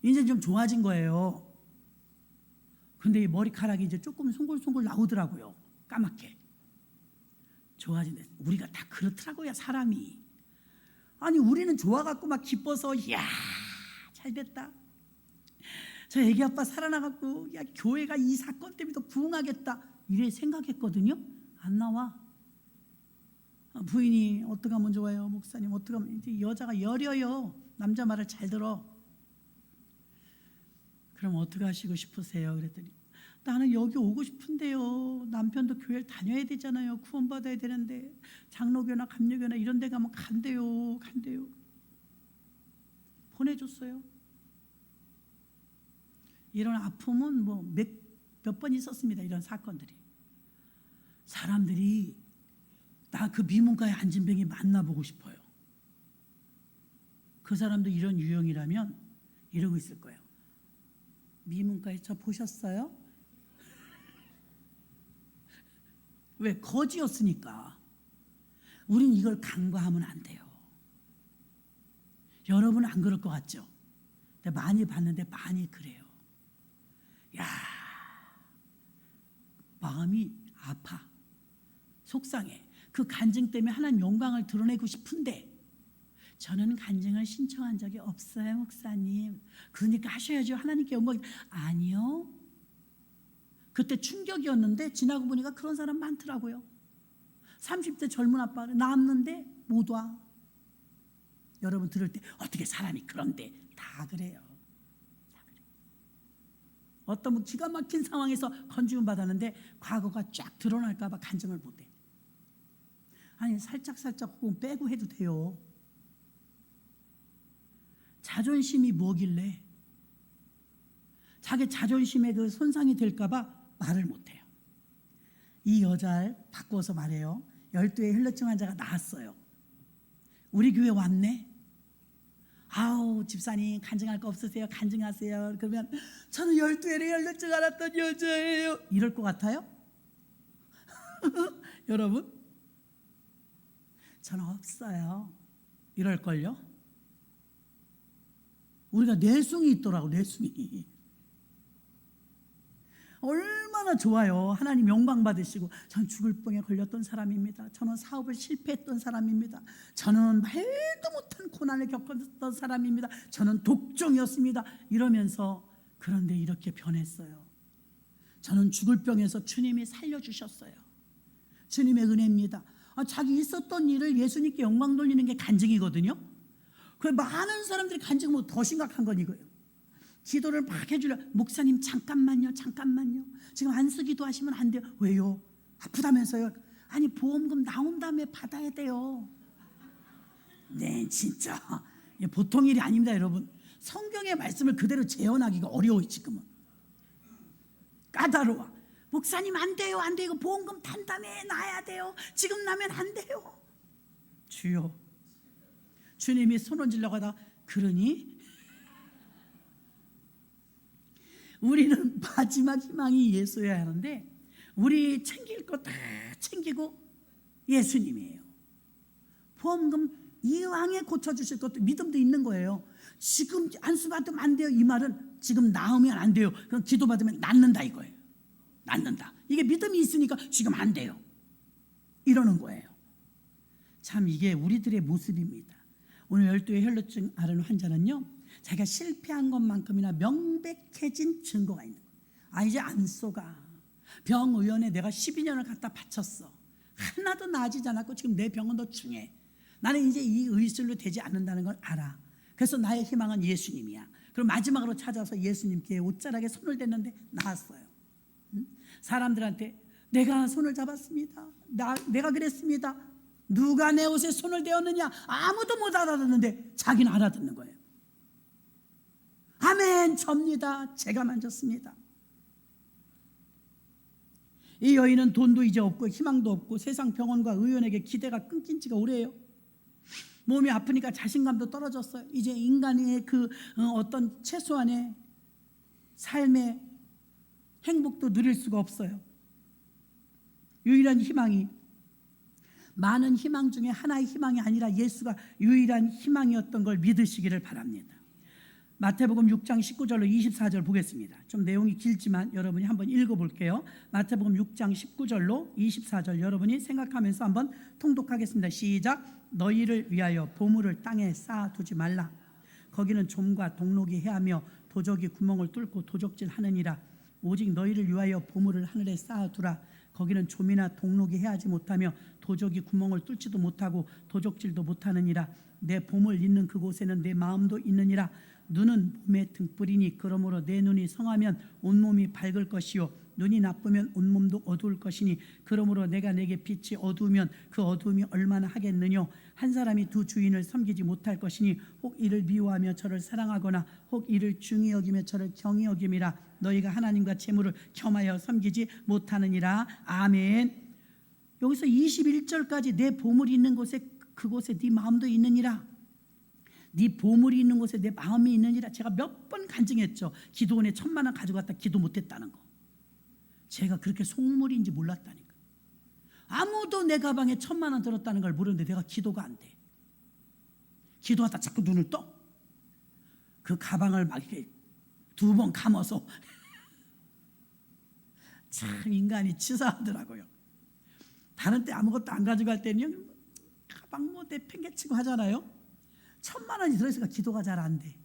이제 좀 좋아진 거예요. 근데 이 머리카락이 이제 조금 송골송골 나오더라고요. 까맣게. 좋아진대. 우리가 다 그렇더라고요, 사람이. 아니 우리는 좋아갖고 막 기뻐서 이야 잘됐다. 저 애기 아빠 살아나갖고 야 교회가 이 사건 때문에 더 부흥하겠다 이래 생각했거든요. 안 나와. 부인이 어떻게 하면 좋아요? 목사님 어떻게 하면. 이제 여자가 여려요. 남자 말을 잘 들어. 그럼 어떻게 하시고 싶으세요? 그랬더니 나는 여기 오고 싶은데요. 남편도 교회를 다녀야 되잖아요. 구원받아야 되는데 장로교나 감리교나 이런 데 가면 간대요. 보내줬어요. 이런 아픔은 뭐 몇 번 있었습니다. 이런 사건들이. 사람들이 나 그 미문가에 앉은 병이 만나보고 싶어요. 그 사람도 이런 유형이라면 이러고 있을 거예요. 미문가에 저 보셨어요? 왜? 거지였으니까. 우린 이걸 간과하면 안 돼요. 여러분은 안 그럴 것 같죠? 근데 많이 봤는데 많이 그래요. 야, 마음이 아파. 속상해. 그 간증 때문에 하나님 영광을 드러내고 싶은데 저는 간증을 신청한 적이 없어요, 목사님. 그러니까 하셔야죠. 하나님께 영광. 아니요. 그때 충격이었는데 지나고 보니까 그런 사람 많더라고요. 30대 젊은 아빠를 낳았는데 못 와. 여러분 들을 때 어떻게 사람이 그런데 다 그래요. 어떤 분 기가 막힌 상황에서 건지움 받았는데 과거가 쫙 드러날까 봐 간증을 못해. 아니 살짝 혹은 빼고 해도 돼요. 자존심이 뭐길래 자기 자존심에 그 손상이 될까 봐 말을 못해요. 이 여자를 바꿔서 말해요. 12의 혈루증 환자가 나았어요. 우리 교회 왔네. 아우 집사님 간증할 거 없으세요? 간증하세요. 그러면 저는 12의 혈루증 앓았던 여자예요. 이럴 것 같아요? 여러분 저는 없어요. 이럴걸요? 우리가 내숭이 있더라고. 내숭이 얼마나 좋아요. 하나님 영광 받으시고 전 죽을 병에 걸렸던 사람입니다. 저는 사업을 실패했던 사람입니다. 저는 말도 못한 고난을 겪었던 사람입니다. 저는 독종이었습니다. 이러면서 그런데 이렇게 변했어요. 저는 죽을 병에서 주님이 살려주셨어요. 주님의 은혜입니다. 자기 있었던 일을 예수님께 영광 돌리는 게 간증이거든요. 그 많은 사람들이 간증은 더 심각한 건 이거예요. 기도를 막 해주려. 목사님 잠깐만요. 지금 안수기도 하시면 안 돼요. 왜요? 아프다면서요? 아니 보험금 나온 다음에 받아야 돼요. 네 진짜 보통 일이 아닙니다. 여러분 성경의 말씀을 그대로 재현하기가 어려워요. 지금은 까다로워. 목사님 안 돼요. 이거 보험금 탄 다음에 놔야 돼요. 지금 나면 안 돼요. 주여. 주님이 손을 하다 그러니 우리는 마지막 희망이 예수여야 하는데 우리 챙길 거 다 챙기고 예수님이에요. 보험금 이왕에 고쳐주실 것도 믿음도 있는 거예요. 지금 안수 받으면 안 돼요. 이 말은 지금 나으면 안 돼요. 그럼 기도 받으면 낫는다 이거예요. 낫는다. 이게 믿음이 있으니까 지금 안 돼요. 이러는 거예요. 참 이게 우리들의 모습입니다. 오늘 12의 혈루증 앓은 환자는요, 자기가 실패한 것만큼이나 명백해진 증거가 있는 거예요. 이제 안 쏘가. 병의원에 내가 12년을 갖다 바쳤어. 하나도 나아지지 않았고 지금 내 병은 더 중해. 나는 이제 이 의술로 되지 않는다는 걸 알아. 그래서 나의 희망은 예수님이야. 그럼 마지막으로 찾아서 예수님께 옷자락에 손을 댔는데 나았어요. 사람들한테 내가 손을 잡았습니다. 내가 그랬습니다. 누가 내 옷에 손을 대었느냐? 아무도 못 알아듣는데 자기는 알아듣는 거예요. 아멘, 접니다. 제가 만졌습니다. 이 여인은 돈도 이제 없고 희망도 없고 세상 병원과 의원에게 기대가 끊긴 지가 오래예요. 몸이 아프니까 자신감도 떨어졌어요. 이제 인간의 그 어떤 최소한의 삶의 행복도 누릴 수가 없어요. 유일한 희망이, 많은 희망 중에 하나의 희망이 아니라 예수가 유일한 희망이었던 걸 믿으시기를 바랍니다. 마태복음 6장 19절로 24절 보겠습니다. 좀 내용이 길지만 여러분이 한번 읽어볼게요. 마태복음 6장 19절로 24절 여러분이 생각하면서 한번 통독하겠습니다. 시작. 너희를 위하여 보물을 땅에 쌓아두지 말라. 거기는 좀과 동록이 해하며 도적이 구멍을 뚫고 도적질하느니라. 오직 너희를 위하여 보물을 하늘에 쌓아두라. 거기는 좀이나 동록이 해하지 못하며 도적이 구멍을 뚫지도 못하고 도적질도 못하느니라. 내 보물 있는 그곳에는 내 마음도 있느니라. 눈은 몸의 등불이니 그러므로 내 눈이 성하면 온몸이 밝을 것이요 눈이 나쁘면 온몸도 어두울 것이니 그러므로 내가 내게 빛이 어두우면 그 어두움이 얼마나 하겠느냐. 한 사람이 두 주인을 섬기지 못할 것이니 혹 이를 미워하며 저를 사랑하거나 혹 이를 중히 여기며 저를 경히 여김이라. 너희가 하나님과 재물을 겸하여 섬기지 못하느니라. 아멘. 여기서 21절까지 내 보물이 있는 곳에 그곳에 네 마음도 있느니라. 네 보물이 있는 곳에 내 마음이 있느니라. 제가 몇 번 간증했죠. 기도원에 1,000,000원 가져갔다 기도 못했다는 거. 제가 그렇게 속물인지 몰랐다니까. 아무도 내 가방에 1,000,000원 들었다는 걸 모르는데 내가 기도가 안 돼. 기도하다 자꾸 눈을 떠. 그 가방을 막 이렇게 2번 감아서 참 인간이 치사하더라고요. 다른 때 아무것도 안 가져갈 때는 가방 뭐 내팽개치고 하잖아요. 1,000,000원이 들어있으니까 기도가 잘 안 돼.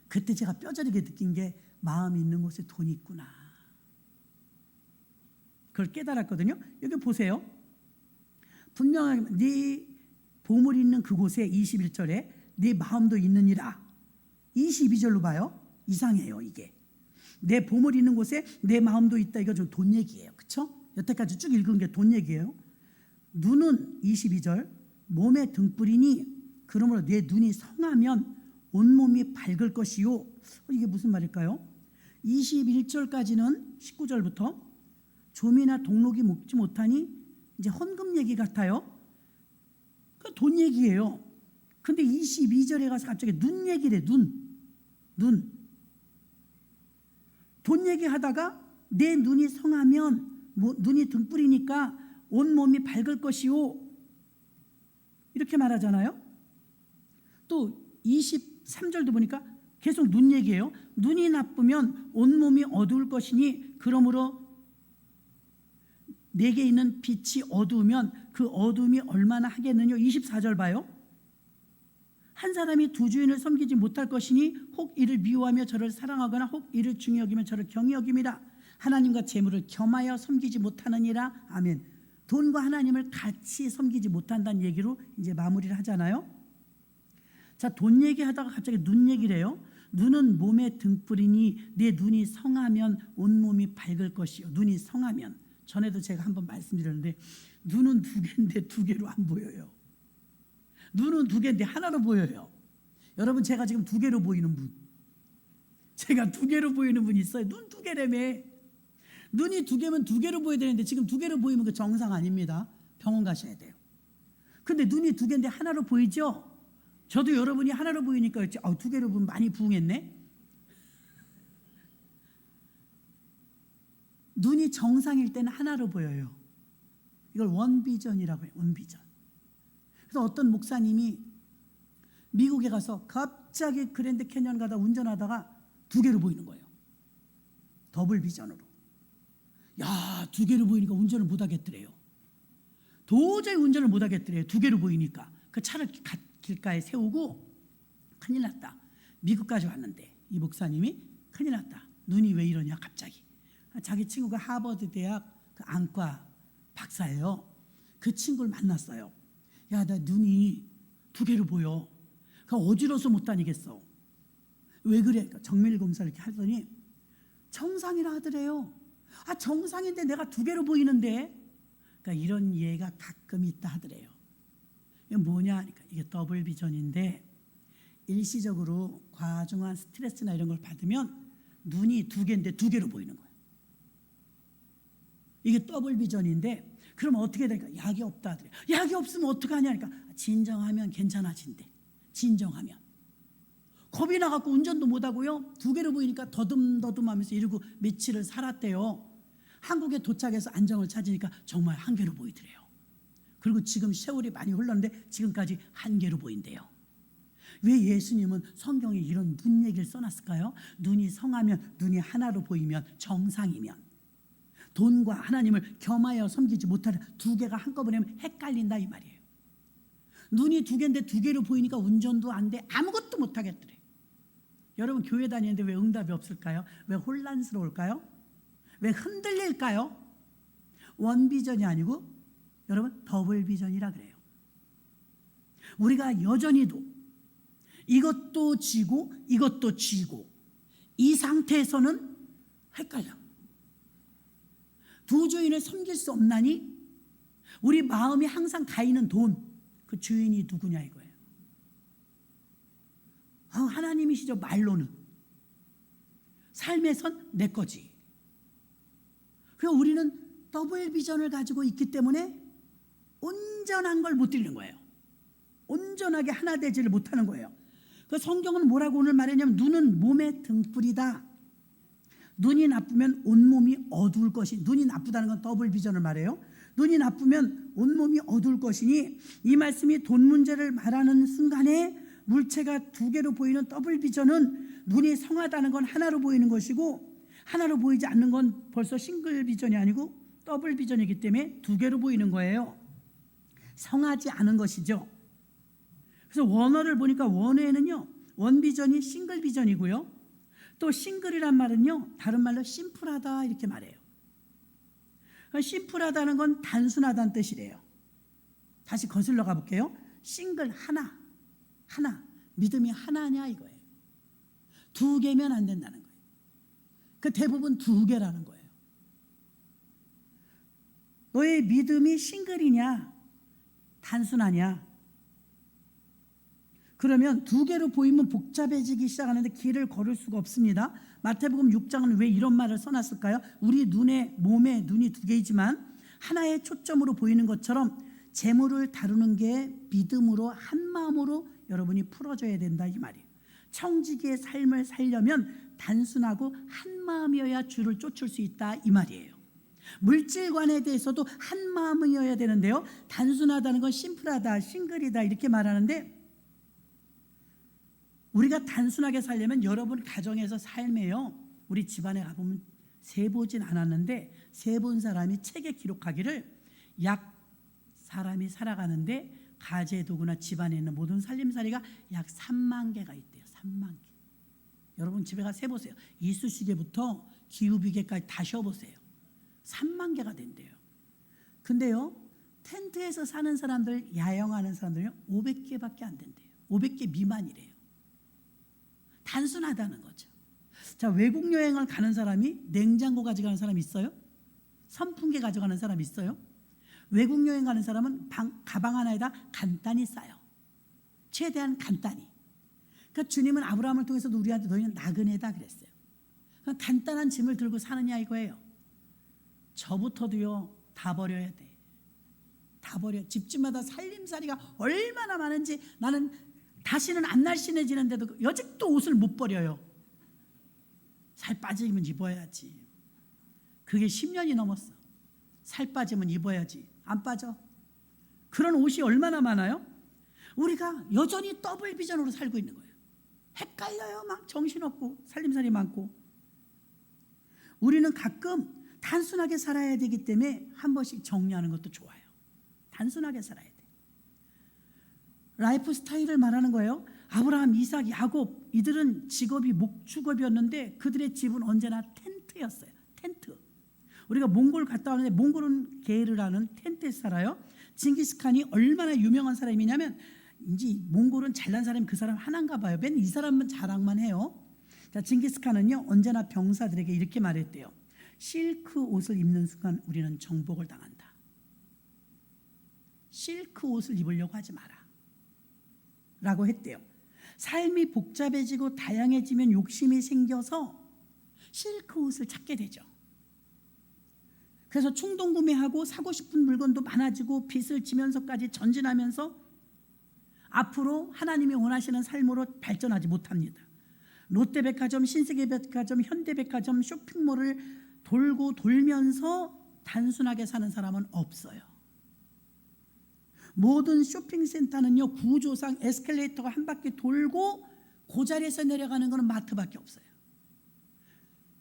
그때 제가 뼈저리게 느낀 게 마음이 있는 곳에 돈이 있구나. 그걸 깨달았거든요. 여기 보세요. 분명하게 네 보물이 있는 그곳에 21절에 네 마음도 있느니라. 22절로 봐요. 이상해요 이게. 내 보물이 있는 곳에 내 마음도 있다. 이거 좀 돈 얘기예요. 그렇죠? 여태까지 쭉 읽은 게 돈 얘기예요. 눈은 22절 몸의 등불이니 그러므로 내 눈이 성하면 온몸이 밝을 것이요. 이게 무슨 말일까요? 21절까지는 19절부터 좀이나 동록이 먹지 못하니 이제 헌금 얘기 같아요. 그 돈 얘기예요. 근데 22절에 가서 갑자기 눈 얘기래. 눈. 돈 얘기하다가 내 눈이 성하면 눈이 등불이니까 온몸이 밝을 것이요. 이렇게 말하잖아요. 또 23절도 보니까 계속 눈 얘기예요. 눈이 나쁘면 온몸이 어두울 것이니 그러므로 내게 있는 빛이 어두우면 그 어두움이 얼마나 하겠느냐. 24절 봐요. 한 사람이 두 주인을 섬기지 못할 것이니 혹 이를 미워하며 저를 사랑하거나 혹 이를 중히 여기며 저를 경히 여김이라. 하나님과 재물을 겸하여 섬기지 못하느니라. 아멘. 돈과 하나님을 같이 섬기지 못한다는 얘기로 이제 마무리를 하잖아요. 자, 돈 얘기하다가 갑자기 눈 얘기를 해요. 눈은 몸의 등불이니 내 눈이 성하면 온몸이 밝을 것이요. 눈이 성하면. 전에도 제가 한번 말씀드렸는데 눈은 2개인데 2개로 안 보여요. 눈은 2개인데 하나로 보여요. 여러분, 제가 지금 2개로 보이는 분, 제가 2개로 보이는 분이 있어요. 눈 2개라며. 눈이 2개면 2개로 보여야 되는데 지금 2개로 보이면 그 정상 아닙니다. 병원 가셔야 돼요. 근데 눈이 2개인데 하나로 보이죠? 저도 여러분이 하나로 보이니까 2개로 보면 많이 부응했네. 눈이 정상일 때는 하나로 보여요. 이걸 원비전이라고 해요. 원비전. 그래서 어떤 목사님이 미국에 가서 갑자기 그랜드 캐년 가다 운전하다가 2개로 보이는 거예요. 더블 비전으로. 야, 2개로 보이니까 운전을 못 하겠더래요. 도저히 운전을 못 하겠더래요. 2개로 보이니까. 그 차를 길가에 세우고 큰일 났다. 미국까지 왔는데 이 목사님이 큰일 났다. 눈이 왜 이러냐 갑자기. 자기 친구가 하버드 대학 그 안과 박사예요. 그 친구를 만났어요. 야, 나 눈이 2개로 보여. 그 어지러워서 못 다니겠어. 왜 그래? 그러니까 정밀 검사를 이렇게 하더니 정상이라 하더래요. 아, 정상인데 내가 2개로 보이는데. 그러니까 이런 예가 가끔 있다 하더래요. 이게 뭐냐 하니까 이게 더블 비전인데, 일시적으로 과중한 스트레스나 이런 걸 받으면 눈이 2개인데 2개로 보이는 거예요. 이게 더블 비전인데, 그럼 어떻게 될까? 약이 없다 하더래요. 약이 없으면 어떡하냐 하니까 진정하면 괜찮아진대. 진정하면. 겁이 나갖고 운전도 못하고요. 2개로 보이니까 더듬더듬하면서 이러고 며칠을 살았대요. 한국에 도착해서 안정을 찾으니까 정말 1개로 보이더래요. 그리고 지금 세월이 많이 흘렀는데 지금까지 1개로 보인대요. 왜 예수님은 성경에 이런 눈 얘기를 써놨을까요? 눈이 성하면, 눈이 하나로 보이면, 정상이면, 돈과 하나님을 겸하여 섬기지 못하는 2개가 한꺼번에 하면 헷갈린다 이 말이에요. 눈이 2개인데 2개로 보이니까 운전도 안 돼. 아무것도 못 하겠더래. 여러분 교회 다니는데 왜 응답이 없을까요? 왜 혼란스러울까요? 왜 흔들릴까요? 원비전이 아니고 여러분 더블 비전이라 그래요. 우리가 여전히도 이것도 쥐고 이것도 쥐고 이 상태에서는 헷갈려. 두 주인을 섬길 수 없나니 우리 마음이 항상 가 있는 돈, 그 주인이 누구냐 이거예요. 하나님이시죠. 말로는. 삶에선 내 거지. 그래서 우리는 더블 비전을 가지고 있기 때문에 온전한 걸 못 드리는 거예요. 온전하게 하나 되지를 못하는 거예요. 그 성경은 뭐라고 오늘 말했냐면, 눈은 몸의 등불이다. 눈이 나쁘면 온몸이 어두울 것이. 눈이 나쁘다는 건 더블 비전을 말해요. 눈이 나쁘면 온몸이 어두울 것이니, 이 말씀이 돈 문제를 말하는 순간에 물체가 2개로 보이는 더블 비전은 눈이 성하다는 건 하나로 보이는 것이고, 하나로 보이지 않는 건 벌써 싱글 비전이 아니고 더블 비전이기 때문에 2개로 보이는 거예요. 성하지 않은 것이죠. 그래서 원어를 보니까 원어에는요, 원비전이 싱글 비전이고요, 또 싱글이란 말은요 다른 말로 심플하다 이렇게 말해요. 심플하다는 건 단순하다는 뜻이래요. 다시 거슬러 가볼게요. 싱글, 하나. 믿음이 하나냐 이거예요. 2개면 안 된다는 거예요. 그 대부분 2개라는 거예요. 너의 믿음이 싱글이냐 단순하냐. 그러면 2개로 보이면 복잡해지기 시작하는데 길을 걸을 수가 없습니다. 마태복음 6장은 왜 이런 말을 써놨을까요? 우리 몸에 눈이 2개이지만 하나의 초점으로 보이는 것처럼 재물을 다루는 게 믿음으로 한 마음으로 여러분이 풀어져야 된다 이 말이에요. 청지기의 삶을 살려면 단순하고 한 마음이어야 주를 쫓을 수 있다 이 말이에요. 물질관에 대해서도 한 마음이어야 되는데요, 단순하다는 건 심플하다, 싱글이다 이렇게 말하는데, 우리가 단순하게 살려면 여러분 가정에서 삶에요, 우리 집안에 가보면 세보진 않았는데 세본 사람이 책에 기록하기를 약 사람이 살아가는데 가재 도구나 집안에 있는 모든 살림살이가 약 3만 개가 있대요. 3만 개. 여러분 집에 가서 세보세요. 이쑤시개부터 기후비계까지 다 쉬어보세요. 3만 개가 된대요. 근데요, 텐트에서 사는 사람들, 야영하는 사람들은요 500개밖에 안 된대요. 500개 미만이래요. 단순하다는 거죠. 자, 외국 여행을 가는 사람이 냉장고 가져가는 사람 있어요? 선풍기 가져가는 사람 있어요? 외국 여행 가는 사람은 가방 하나에다 간단히 싸요. 최대한 간단히. 그러니까 주님은 아브라함을 통해서도 우리한테 너희는 나그네다 그랬어요. 그러니까 간단한 짐을 들고 사느냐 이거예요. 저부터도요 다 버려야 돼. 다 버려. 집집마다 살림살이가 얼마나 많은지 나는 다시는 안 날씬해지는데도 여직도 옷을 못 버려요. 살 빠지면 입어야지. 그게 10년이 넘었어. 살 빠지면 입어야지. 안 빠져. 그런 옷이 얼마나 많아요? 우리가 여전히 더블 비전으로 살고 있는 거예요. 헷갈려요. 막 정신없고 살림살이 많고. 우리는 가끔 단순하게 살아야 되기 때문에 한 번씩 정리하는 것도 좋아요. 단순하게 살아야 돼. 라이프 스타일을 말하는 거예요. 아브라함, 이삭, 야곱 이들은 직업이 목축업이었는데 그들의 집은 언제나 텐트였어요. 텐트. 우리가 몽골 갔다 왔는데 몽골은 게르라는 텐트에서 살아요. 징기스칸이 얼마나 유명한 사람이냐면 이제 몽골은 잘난 사람이 그 사람 하나인가 봐요. 맨 이 사람은 자랑만 해요. 자, 징기스칸은요 언제나 병사들에게 이렇게 말했대요. 실크 옷을 입는 순간 우리는 정복을 당한다. 실크 옷을 입으려고 하지 마라 라고 했대요. 삶이 복잡해지고 다양해지면 욕심이 생겨서 실크 옷을 찾게 되죠. 그래서 충동 구매하고 사고 싶은 물건도 많아지고 빚을 지면서까지 전진하면서 앞으로 하나님이 원하시는 삶으로 발전하지 못합니다. 롯데백화점, 신세계백화점, 현대백화점, 쇼핑몰을 돌고 돌면서 단순하게 사는 사람은 없어요. 모든 쇼핑센터는요 구조상 에스컬레이터가 한 바퀴 돌고 그 자리에서 내려가는 것은 마트밖에 없어요.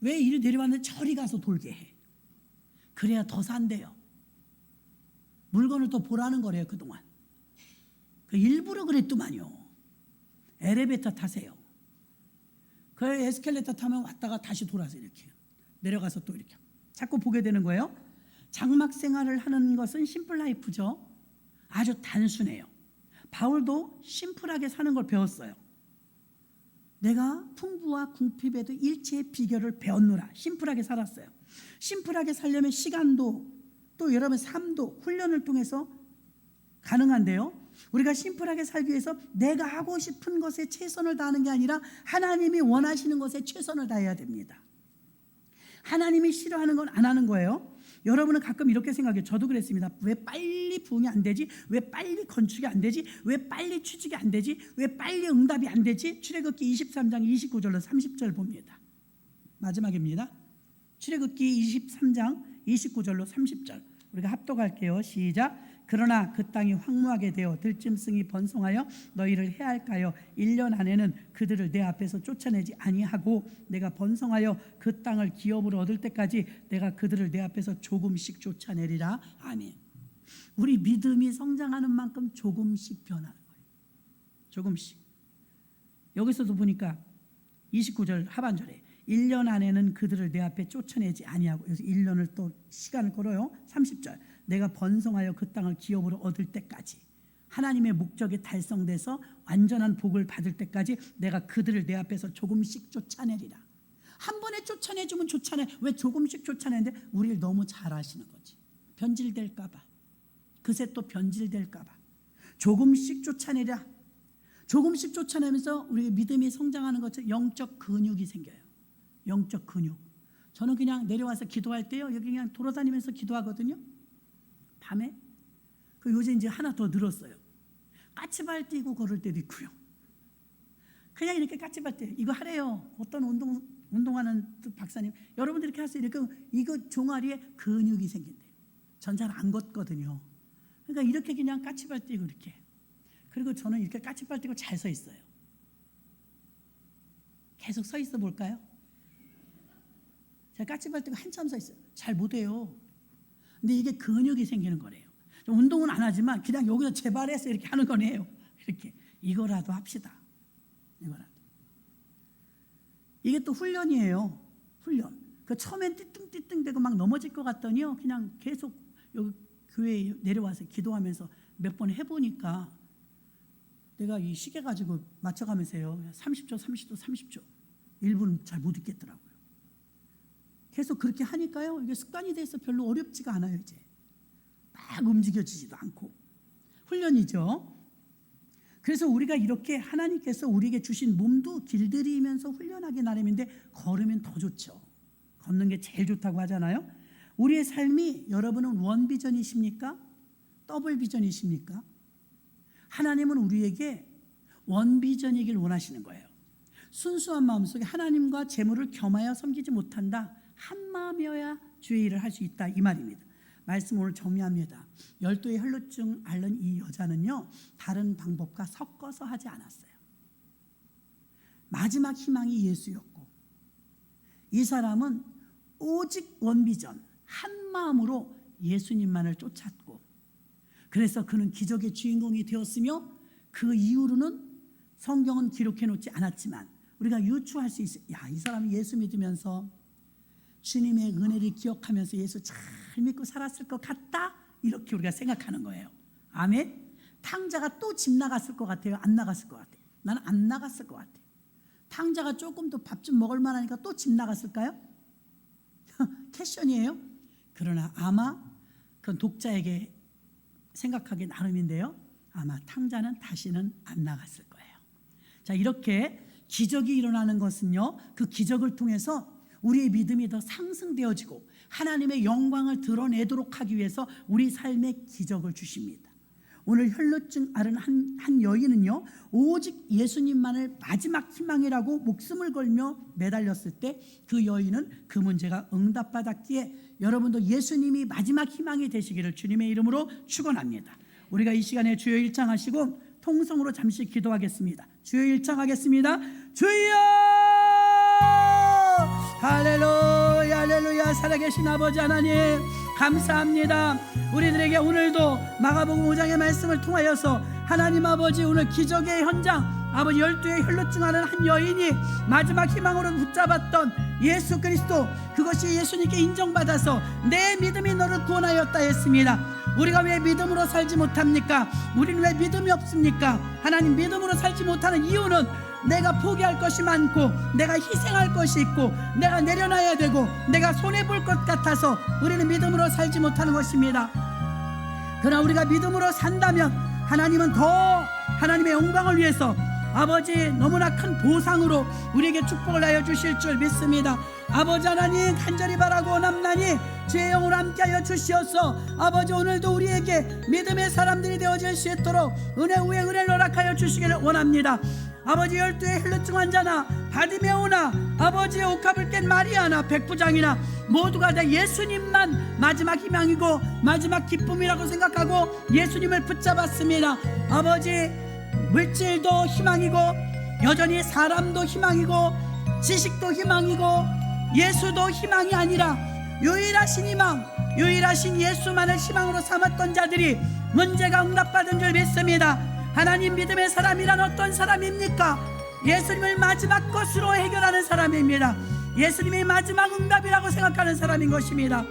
왜 이리 내려왔는데 저리 가서 돌게 해? 그래야 더 산대요. 물건을 더 보라는 거래요. 그동안 일부러 그랬더만요. 엘리베이터 타세요. 그 에스컬레이터 타면 왔다가 다시 돌아서 이렇게 내려가서 또 이렇게 자꾸 보게 되는 거예요. 장막 생활을 하는 것은 심플 라이프죠. 아주 단순해요. 바울도 심플하게 사는 걸 배웠어요. 내가 풍부와 궁핍에도 일체의 비결을 배웠노라. 심플하게 살았어요. 심플하게 살려면 시간도 또 여러분 삶도 훈련을 통해서 가능한데요. 우리가 심플하게 살기 위해서 내가 하고 싶은 것에 최선을 다하는 게 아니라 하나님이 원하시는 것에 최선을 다해야 됩니다. 하나님이 싫어하는 건 안 하는 거예요. 여러분은 가끔 이렇게 생각해요. 저도 그랬습니다. 왜 빨리 부흥이 안 되지? 왜 빨리 건축이 안 되지? 왜 빨리 취직이 안 되지? 왜 빨리 응답이 안 되지? 출애굽기 23장 29절로 30절 봅니다. 마지막입니다. 출애굽기 23장 29절로 30절 우리가 합독할게요. 시작. 그러나 그 땅이 황무하게 되어 들짐승이 번성하여 너희를 해할까요? 1년 안에는 그들을 내 앞에서 쫓아내지 아니하고 내가 번성하여 그 땅을 기업으로 얻을 때까지 내가 그들을 내 앞에서 조금씩 쫓아내리라. 아멘. 우리 믿음이 성장하는 만큼 조금씩 변하는 거예요. 조금씩. 여기서도 보니까 29절 하반절에 1년 안에는 그들을 내 앞에 쫓아내지 아니하고 여기서 1년을 또 시간을 걸어요. 30절 내가 번성하여 그 땅을 기업으로 얻을 때까지 하나님의 목적이 달성돼서 완전한 복을 받을 때까지 내가 그들을 내 앞에서 조금씩 쫓아내리라. 한 번에 쫓아내주면 쫓아내. 왜 조금씩 쫓아내는데 우리를 너무 잘 아시는 거지. 변질될까 봐. 그새 또 변질될까 봐. 조금씩 쫓아내라. 조금씩 쫓아내면서 우리의 믿음이 성장하는 것처럼 영적 근육이 생겨요. 영적 근육. 저는 그냥 내려와서 기도할 때요 여기 그냥 돌아다니면서 기도하거든요. 밤에. 그 요새 이제 하나 더 늘었어요. 까치발 뛰고 걸을 때도 있고요. 그냥 이렇게 까치발 뛰 이거 하래요. 어떤 운동하는 박사님 여러분들 이렇게 하세요. 이렇게 이거 종아리에 근육이 생긴대요. 전 잘 안 걷거든요. 그러니까 이렇게 그냥 까치발 뛰고 이렇게. 그리고 저는 이렇게 까치발 뛰고 잘 서 있어요. 계속 서 있어 볼까요? 제가 까치발 뛰고 한참 서 있어요. 잘 못해요. 근데 이게 근육이 생기는 거래요. 운동은 안 하지만 그냥 여기서 재발해서 이렇게 하는 거네요. 이렇게 이거라도 합시다. 이거라도. 이게 또 훈련이에요. 훈련. 그 처음엔 띠뚱띠뚱대고 막 넘어질 것 같더니요. 그냥 계속 여기 교회에 내려와서 기도하면서 몇 번 해보니까 내가 이 시계 가지고 맞춰가면서요. 30초, 30초, 30초. 1분 잘 못 있겠더라고요. 계속 그렇게 하니까요. 이게 습관이 돼서 별로 어렵지가 않아요. 이제 막 움직여지지도 않고 훈련이죠. 그래서 우리가 이렇게 하나님께서 우리에게 주신 몸도 길들이면서 훈련하기 나름인데 걸으면 더 좋죠. 걷는 게 제일 좋다고 하잖아요. 우리의 삶이 여러분은 원비전이십니까? 더블비전이십니까? 하나님은 우리에게 원비전이길 원하시는 거예요. 순수한 마음속에 하나님과 재물을 겸하여 섬기지 못한다. 한 마음이어야 주의 일을 할 수 있다 이 말입니다. 말씀 오늘 정리합니다. 12의 혈루증 앓는 이 여자는요 다른 방법과 섞어서 하지 않았어요. 마지막 희망이 예수였고 이 사람은 오직 원비전 한 마음으로 예수님만을 쫓았고 그래서 그는 기적의 주인공이 되었으며 그 이후로는 성경은 기록해 놓지 않았지만 우리가 유추할 수 있어요. 야, 이 사람이 예수 믿으면서 주님의 은혜를 기억하면서 예수 잘 믿고 살았을 것 같다, 이렇게 우리가 생각하는 거예요. 아멘. 탕자가 또 집 나갔을 것 같아요? 안 나갔을 것 같아요? 나는 안 나갔을 것 같아요. 탕자가 조금 더 밥 좀 먹을 만하니까 또 집 나갔을까요? 퀘션이에요. 그러나 아마 그건 독자에게 생각하기 나름인데요, 아마 탕자는 다시는 안 나갔을 거예요. 자, 이렇게 기적이 일어나는 것은요, 그 기적을 통해서 우리의 믿음이 더 상승되어지고 하나님의 영광을 드러내도록 하기 위해서 우리 삶에 기적을 주십니다. 오늘 혈루증 앓은 한 여인은요, 오직 예수님만을 마지막 희망이라고 목숨을 걸며 매달렸을 때 그 여인은 그 문제가 응답받았기에 여러분도 예수님이 마지막 희망이 되시기를 주님의 이름으로 축원합니다. 우리가 이 시간에 주여 일창하시고 통성으로 잠시 기도하겠습니다. 주여 일창하겠습니다. 주여! 할렐루야, 할렐루야. 살아계신 아버지 하나님, 감사합니다. 우리들에게 오늘도 마가복음 5장의 말씀을 통하여서 하나님 아버지, 오늘 기적의 현장, 아버지 12의 혈루증하는 한 여인이 마지막 희망으로 붙잡았던 예수 그리스도, 그것이 예수님께 인정받아서 내 믿음이 너를 구원하였다 했습니다. 우리가 왜 믿음으로 살지 못합니까? 우리는 왜 믿음이 없습니까? 하나님, 믿음으로 살지 못하는 이유는 내가 포기할 것이 많고 내가 희생할 것이 있고 내가 내려놔야 되고 내가 손해볼 것 같아서 우리는 믿음으로 살지 못하는 것입니다. 그러나 우리가 믿음으로 산다면 하나님은 더 하나님의 영광을 위해서 아버지 너무나 큰 보상으로 우리에게 축복을 하여 주실 줄 믿습니다. 아버지 하나님, 간절히 바라고 원합나니 주의 영으로 함께하여 주시옵소서. 아버지, 오늘도 우리에게 믿음의 사람들이 되어질 수 있도록 은혜 위에 은혜를 허락하여 주시기를 원합니다. 아버지, 12의 혈루증 환자나 바디메오나 아버지의 옥합을 깬 마리아나 백부장이나 모두가 다 예수님만 마지막 희망이고 마지막 기쁨이라고 생각하고 예수님을 붙잡았습니다. 아버지, 물질도 희망이고 여전히 사람도 희망이고 지식도 희망이고 예수도 희망이 아니라 유일하신 희망, 유일하신 예수만을 희망으로 삼았던 자들이 문제가 응답받은 줄 믿습니다. 하나님, 믿음의 사람이란 어떤 사람입니까? 예수님을 마지막 것으로 해결하는 사람입니다. 예수님이 마지막 응답이라고 생각하는 사람인 것입니다.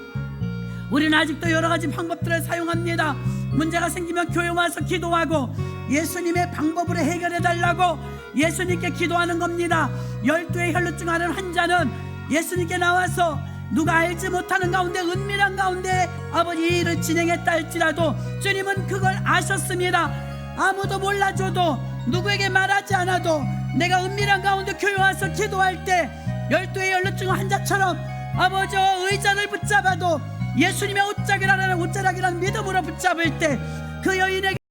우리는 아직도 여러 가지 방법들을 사용합니다. 문제가 생기면 교회 와서 기도하고 예수님의 방법으로 해결해 달라고 예수님께 기도하는 겁니다. 12의 혈루증 앓은 환자는 예수님께 나와서 누가 알지 못하는 가운데 은밀한 가운데 아버지 이 일을 진행했다 할지라도 주님은 그걸 아셨습니다. 아무도 몰라줘도 누구에게 말하지 않아도 내가 은밀한 가운데 교회 와서 기도할 때 12의 혈루증 환자처럼 아버지 의자를 붙잡아도 예수님의 옷자락이라는 믿음으로 붙잡을 때 그 여인에게